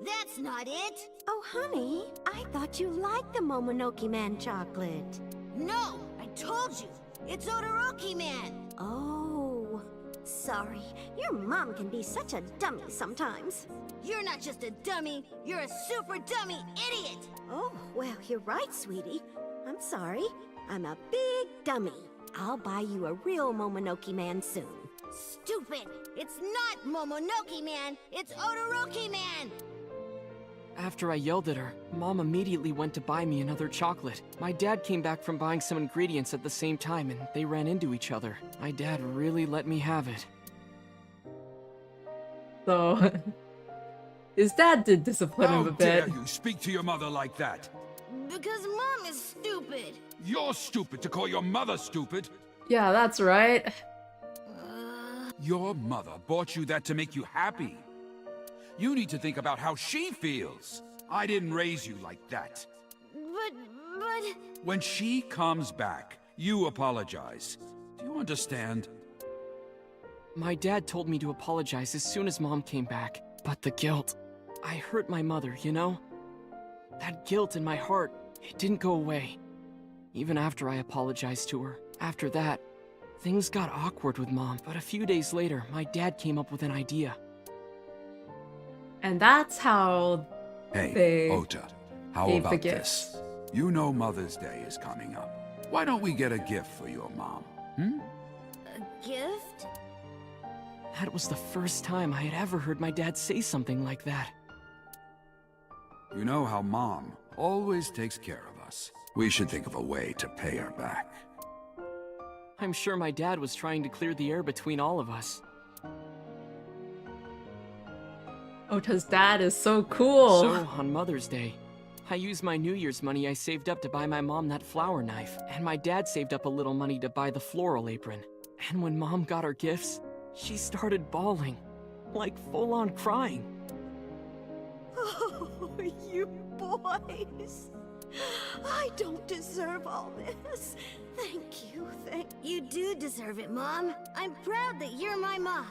S6: That's not it! Oh, honey, I thought you liked the Momonoki Man chocolate.
S9: No! I told you! It's Odoroki Man!
S6: Oh, sorry. Your mom can be such a dummy sometimes.
S9: You're not just a dummy, you're a super dummy idiot!
S6: Oh, well, you're right, sweetie. I'm sorry. I'm a big dummy. I'll buy you a real Momonoki Man soon.
S9: Stupid! It's not Momonoki Man, it's Odoroki Man!
S3: After I yelled at her, Mom immediately went to buy me another chocolate. My dad came back from buying some ingredients at the same time, and they ran into each other. My dad really let me have it.
S1: So, his dad did discipline him a bit.
S8: How dare you speak to your mother like that?
S9: Because Mom is stupid!
S8: You're stupid to call your mother stupid.
S1: Yeah, that's right.
S8: Your mother bought you that to make you happy. You need to think about how she feels. I didn't raise you like that.
S9: But...
S8: When she comes back, you apologize. Do you understand?
S3: My dad told me to apologize as soon as Mom came back. But the guilt... I hurt my mother, you know? That guilt in my heart, it didn't go away. Even after I apologized to her. After that, things got awkward with Mom. But a few days later, my dad came up with an idea.
S1: And that's how
S8: Hey,
S1: they
S8: Ota, how
S1: gave the
S8: about
S1: gifts.
S8: this? You know Mother's Day is coming up. Why don't we get a gift for your mom?
S9: a gift?
S3: That was the first time I had ever heard my dad say something like that.
S8: You know how Mom always takes care of us. We should think of a way to pay her back.
S3: I'm sure my dad was trying to clear the air between all of us.
S1: Ota's dad is so cool.
S3: So, on Mother's Day, I used my New Year's money I saved up to buy my mom that flower knife, and my dad saved up a little money to buy the floral apron. And when Mom got our gifts, she started bawling, like full-on crying.
S6: Oh, you boys. I don't deserve all this. Thank you,
S9: You do deserve it, Mom. I'm proud that you're my mom.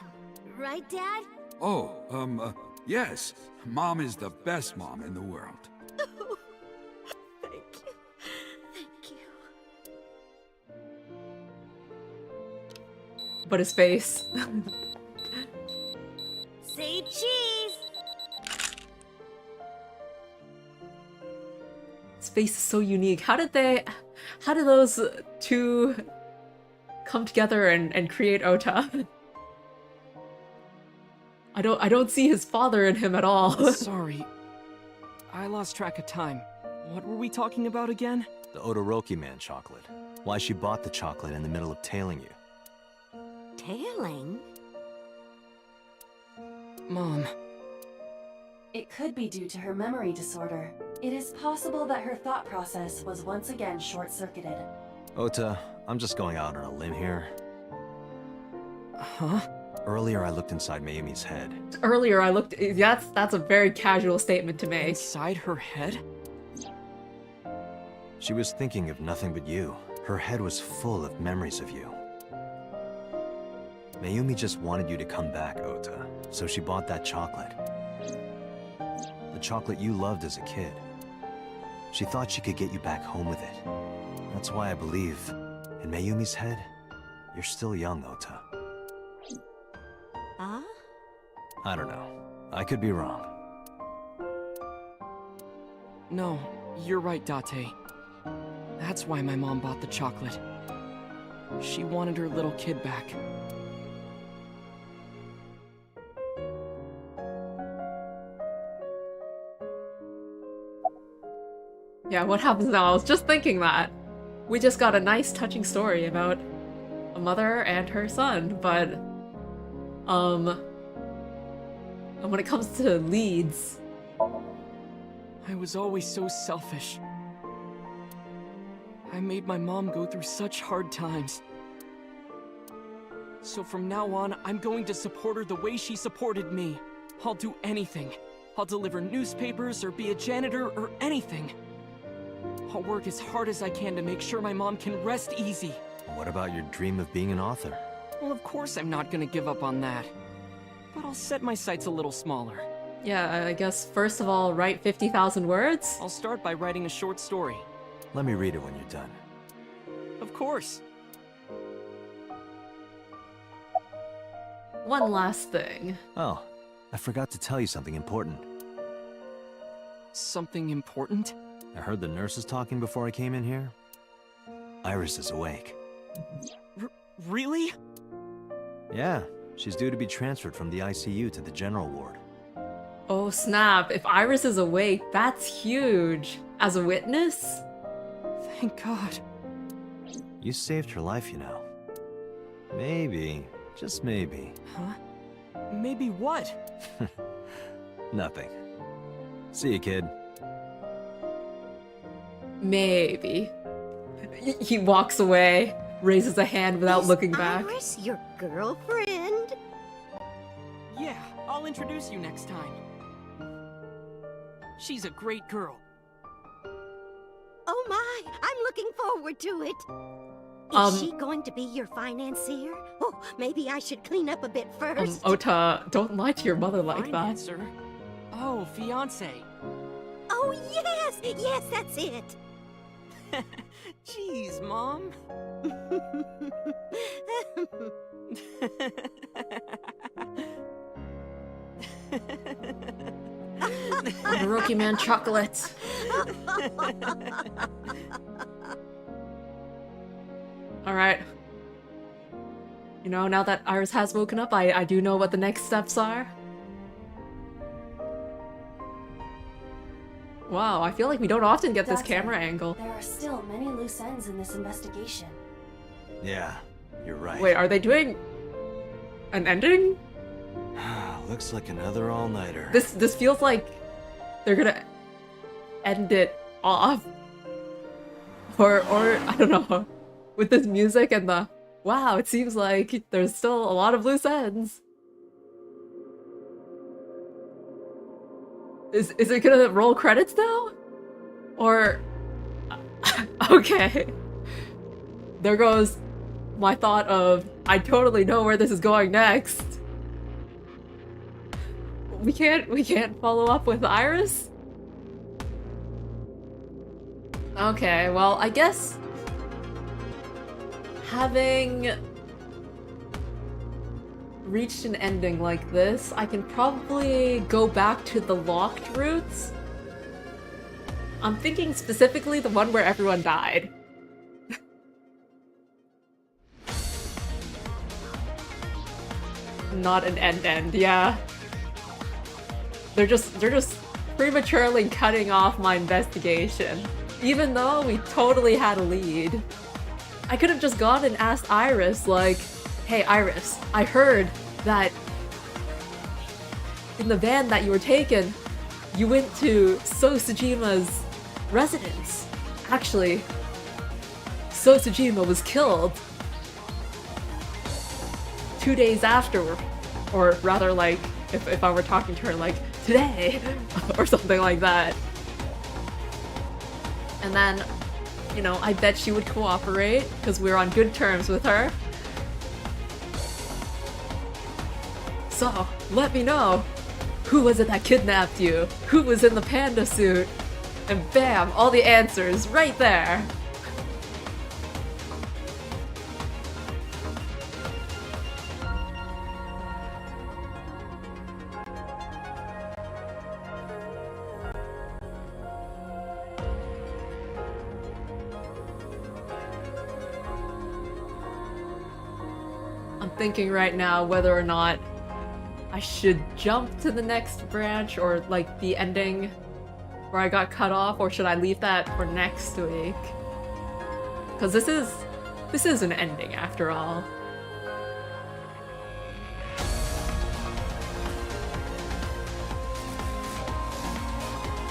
S9: Right, Dad?
S8: Oh, yes. Mom is the best mom in the world.
S6: Thank you. Thank you.
S1: But his face.
S9: Say cheese!
S1: face is so unique. How did those two come together and create Ota? I don't see his father in him at all.
S3: Sorry. I lost track of time. What were we talking about again?
S2: The Odoroki Man chocolate. Why she bought the chocolate in the middle of tailing you.
S6: Tailing?
S3: Mom.
S5: It could be due to her memory disorder. It is possible that her thought process was once again short-circuited.
S2: Ota, I'm just going out on a limb here.
S3: Huh?
S2: Earlier I looked inside Mayumi's head.
S1: Earlier I looked. That's a very casual statement to make.
S3: Inside her head?
S2: She was thinking of nothing but you. Her head was full of memories of you. Mayumi just wanted you to come back, Ota, so she bought that chocolate. The chocolate you loved as a kid. She thought she could get you back home with it. That's why I believe, in Mayumi's head, you're still young, Ota.
S6: Huh?
S2: I don't know. I could be wrong.
S3: No, you're right, Date. That's why my mom bought the chocolate. She wanted her little kid back.
S1: Yeah, what happens now? I was just thinking that. We just got a nice, touching story about a mother and her son, but when it comes to leads,
S3: I was always so selfish. I made my mom go through such hard times. So from now on, I'm going to support her the way she supported me. I'll do anything. I'll deliver newspapers or be a janitor or anything. I'll work as hard as I can to make sure my mom can rest easy.
S2: What about your dream of being an author?
S3: Well, of course I'm not gonna give up on that. But I'll set my sights a little smaller.
S1: yeah, I guess first of all, write 50,000 words?
S3: I'll start by writing a short story.
S2: Let me read it when you're done.
S3: Of course.
S1: One last thing.
S2: Oh, I forgot to tell you something important.
S3: Something important?
S2: I heard the nurses talking before I came in here. Iris is awake.
S3: Really?
S2: Yeah, she's due to be transferred from the ICU to the general ward.
S1: Oh snap, if Iris is awake, that's huge. As a witness?
S3: Thank God.
S2: You saved her life, you know. Maybe, just maybe.
S3: Huh? Maybe what?
S2: Nothing. See you, kid.
S1: Maybe. He walks away, raises a hand without looking back.
S6: Iris, your girlfriend?
S3: Yeah, I'll introduce you next time. She's a great girl.
S6: Oh my, I'm looking forward to it. Is she going to be your financier? Oh, maybe I should clean up a bit first.
S1: Ota, don't lie to your mother like that.
S3: Financer? Oh, fiance.
S6: Oh yes, yes, that's it.
S3: Jeez, Mom.
S1: Rookie Man chocolate. Alright. You know, now that Iris has woken up, I do know what the next steps are. Wow, I feel like we don't often get this
S5: Date,
S1: camera angle.
S5: There are still many loose ends in this investigation.
S2: Yeah, you're right.
S1: Wait, are they doing an ending?
S2: Looks like another all-nighter.
S1: This feels like they're gonna end it off. Or I don't know. With this music and the wow, it seems like there's still a lot of loose ends. Is it gonna roll credits now? Or okay. There goes my thought of I totally know where this is going next. We can't follow up with Iris? Okay, well, I guess having reached an ending like this, I can probably go back to the locked routes. I'm thinking specifically the one where everyone died. Not an end, yeah. They're just prematurely cutting off my investigation, even though we totally had a lead. I could have just gone and asked Iris, like, hey Iris, I heard that in the van that you were taken, you went to So Tsujima's residence. Actually, So Tsujima was killed 2 days after, or rather, like, if I were talking to her, like, today, or something like that. And then, you know, I bet she would cooperate, because we're on good terms with her. So, let me know. Who was it that kidnapped you? Who was in the panda suit? And bam, all the answers right there. I'm thinking right now whether or not I should jump to the next branch, or like the ending where I got cut off, or should I leave that for next week? Because this is an ending after all.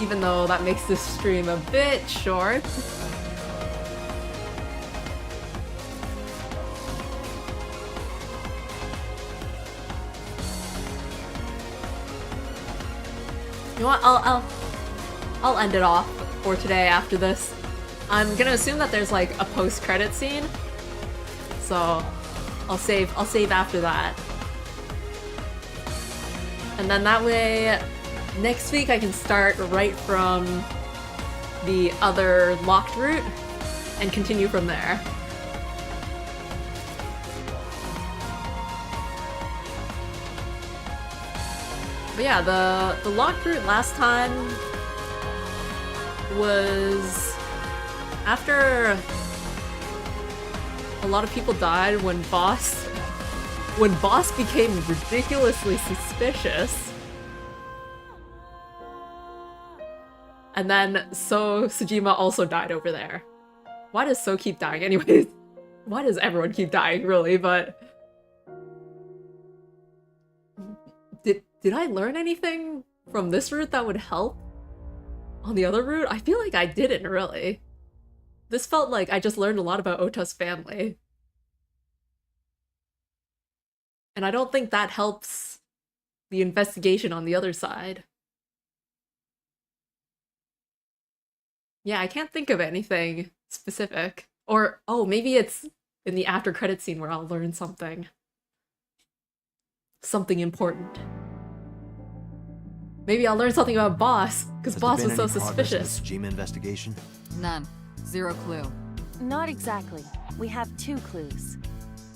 S1: Even though that makes this stream a bit short. You know what? I'll end it off for today after this. I'm gonna assume that there's like a post-credit scene, so I'll save after that. And then that way, next week I can start right from the other locked route and continue from there. But yeah, the locked route last time was after a lot of people died when Boss became ridiculously suspicious. And then So Tsujima also died over there. Why does So keep dying anyways? Why does everyone keep dying, really? But did I learn anything from this route that would help on the other route? I feel like I didn't really. This felt like I just learned a lot about Ota's family. And I don't think that helps the investigation on the other side. Yeah, I can't think of anything specific. Or, oh, maybe it's in the after credit scene where I'll learn something. Something important. Maybe I'll learn something about Boss, because Boss was so suspicious.
S2: Tsushima investigation?
S4: None. Zero clue.
S5: Not exactly. We have 2 clues.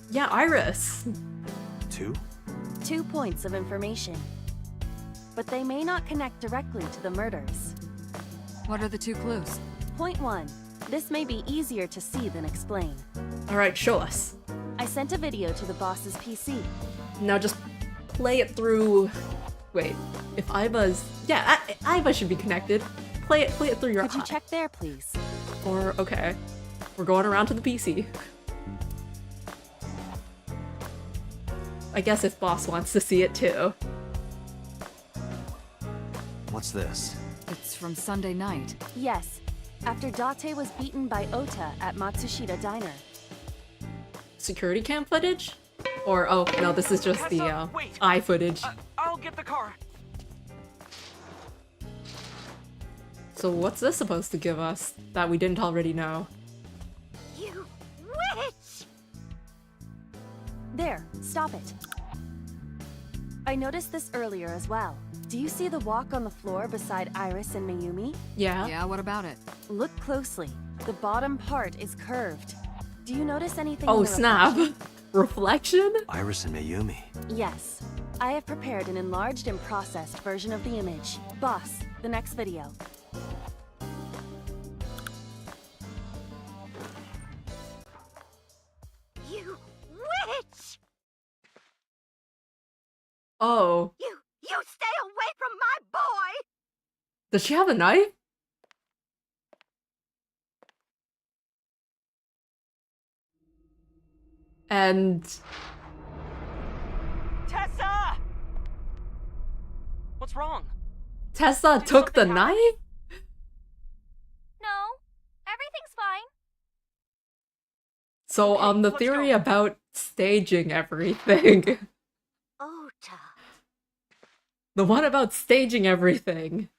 S1: Yeah, Iris.
S2: 2?
S5: 2 points of information. But they may not connect directly to the murders.
S4: What are the 2 clues?
S5: Point 1. This may be easier to see than explain.
S1: Alright, show us.
S5: I sent a video to the boss's PC.
S1: Now just play it through... Wait, if Iva's... Yeah, Iva should be connected. Play it through your
S5: Could you check there, please?
S1: Or, okay. We're going around to the PC. I guess if Boss wants to see it too.
S2: What's this?
S4: It's from Sunday night.
S5: Yes. After Date was beaten by Ota at Matsushita Diner.
S1: Security cam footage? Or, oh, no, this is just the eye footage.
S3: I'll get the car.
S1: So what's this supposed to give us that we didn't already know?
S9: You witch!
S5: There, stop it. I noticed this earlier as well. Do you see the walk on the floor beside Iris and Mayumi?
S1: Yeah?
S4: Yeah, what about it?
S5: Look closely. The bottom part is curved. Do you notice anything
S1: Oh,
S5: in the
S1: snap. Reflection?
S2: Iris and Mayumi.
S5: Yes. I have prepared an enlarged and processed version of the image. Boss, the next video.
S1: Oh.
S9: You stay away from my boy!
S1: Does she have a knife? And
S3: Tessa! What's wrong?
S1: Tessa
S3: Did
S1: took the
S3: something happen?
S1: knife?
S10: No, everything's fine.
S1: So,
S3: Okay,
S1: the
S3: let's
S1: theory
S3: go.
S1: about staging everything.
S9: Ota.
S1: The one about staging everything.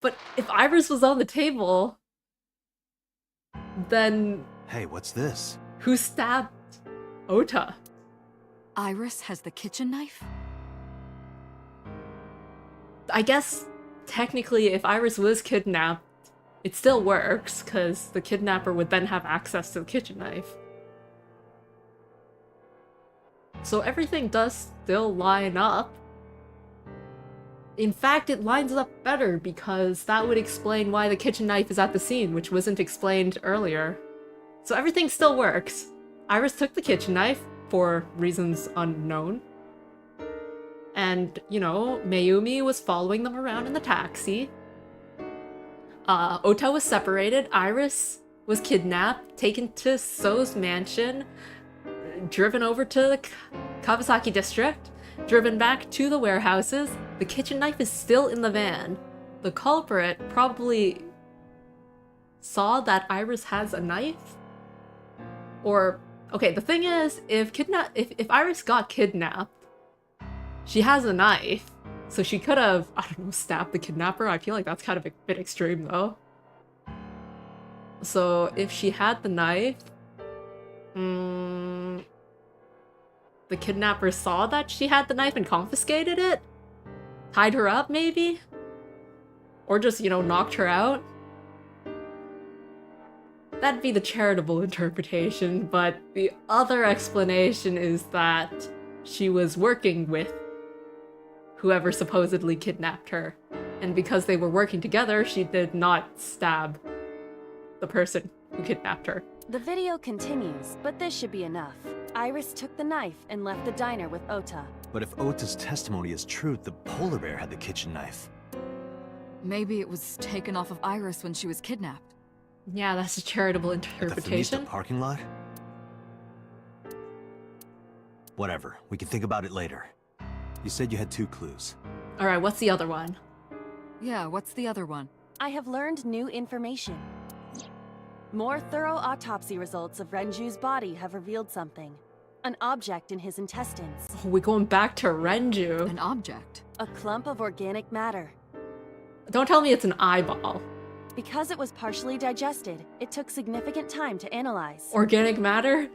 S1: But if Iris was on the table, then
S2: Hey, what's this?
S1: who stabbed Ota?
S4: Iris has the kitchen knife?
S1: I guess, technically, if Iris was kidnapped, it still works, because the kidnapper would then have access to the kitchen knife. So everything does still line up. In fact, it lines up better, because that would explain why the kitchen knife is at the scene, which wasn't explained earlier. So everything still works. Iris took the kitchen knife, for reasons unknown. And, you know, Mayumi was following them around in the taxi. Ota was separated, Iris was kidnapped, taken to So's mansion, driven over to the Kawasaki district, driven back to the warehouses. The kitchen knife is still in the van. The culprit probably saw that Iris has a knife? Or, okay, the thing is, if Iris got kidnapped, she has a knife, so she could have, I don't know, stabbed the kidnapper. I feel like that's kind of a bit extreme, though. So, if she had the knife, the kidnapper saw that she had the knife and confiscated it? Tied her up, maybe? Or just, you know, knocked her out? That'd be the charitable interpretation, but the other explanation is that she was working with whoever supposedly kidnapped her. And because they were working together, she did not stab the person who kidnapped her.
S5: The video continues, but this should be enough. Iris took the knife and left the diner with Ota.
S2: But if Ota's testimony is true, the polar bear had the kitchen knife.
S4: Maybe it was taken off of Iris when she was kidnapped.
S1: Yeah, that's a charitable
S2: At the
S1: interpretation.
S2: Fenista parking lot? Whatever, we can think about it later. You said you had 2 clues.
S1: Alright, what's the other one?
S4: Yeah, what's the other one?
S5: I have learned new information. More thorough autopsy results of Renju's body have revealed something. An object in his intestines.
S1: Oh, we're going back to Renju.
S4: An object.
S5: A clump of organic matter.
S1: Don't tell me it's an eyeball.
S5: Because it was partially digested, it took significant time to analyze.
S1: Organic matter?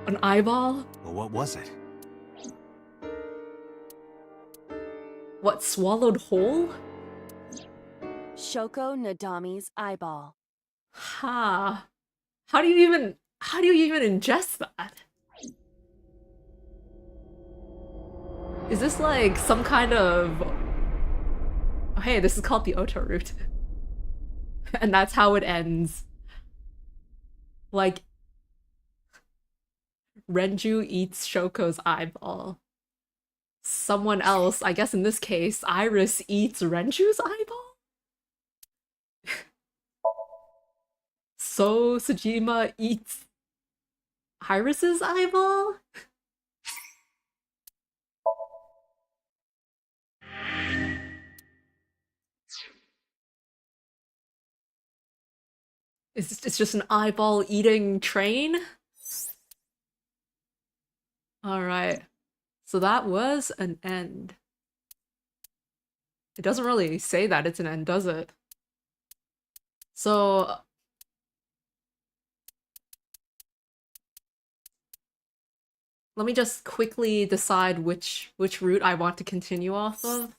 S1: An eyeball?
S2: Well, what was it?
S1: What, swallowed whole?
S5: Shoko Nadami's eyeball.
S1: Ha. How do you even ingest that? Is this like some kind of... Oh, hey, this is called the Oto route. And that's how it ends. Like, Renju eats Shoko's eyeball. Someone else, I guess in this case, Iris eats Renju's eyeball? So Sejima eats Iris's eyeball? It's just an eyeball eating train? Alright. So that was an end. It doesn't really say that it's an end, does it? So... let me just quickly decide which route I want to continue off of.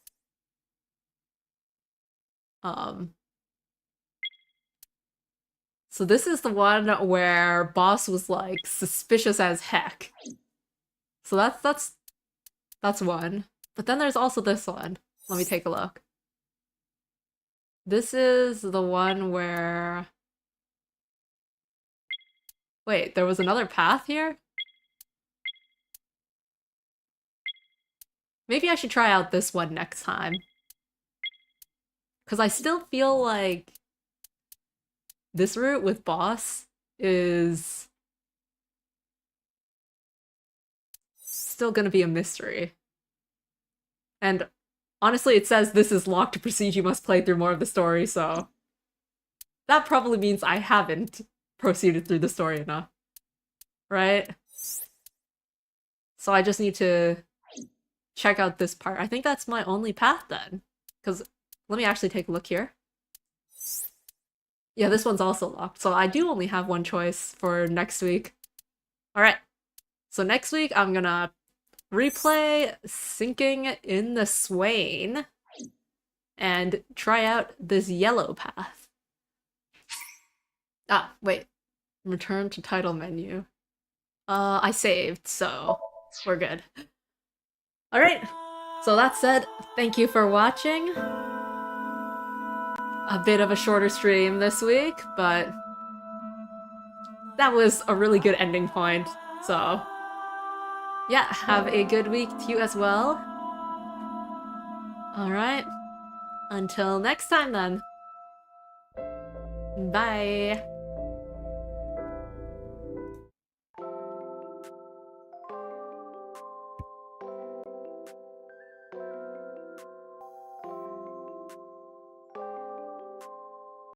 S1: So this is the one where Boss was like suspicious as heck. So that's one. But then there's also this one. Let me take a look. This is the one where... wait, there was another path here? Maybe I should try out this one next time. Because I still feel like this route with boss is still gonna be a mystery. And honestly, it says this is locked to proceed, you must play through more of the story, so that probably means I haven't proceeded through the story enough. Right? So I just need to check out this part. I think that's my only path then. Because let me actually take a look here. Yeah, this one's also locked. So I do only have one choice for next week. Alright. So next week I'm gonna replay Sinking in the Swain and try out this yellow path. Ah, wait. Return to title menu. I saved, so we're good. Alright, so that said, thank you for watching. A bit of a shorter stream this week, but that was a really good ending point, so yeah, have a good week to you as well. Alright, until next time then. Bye!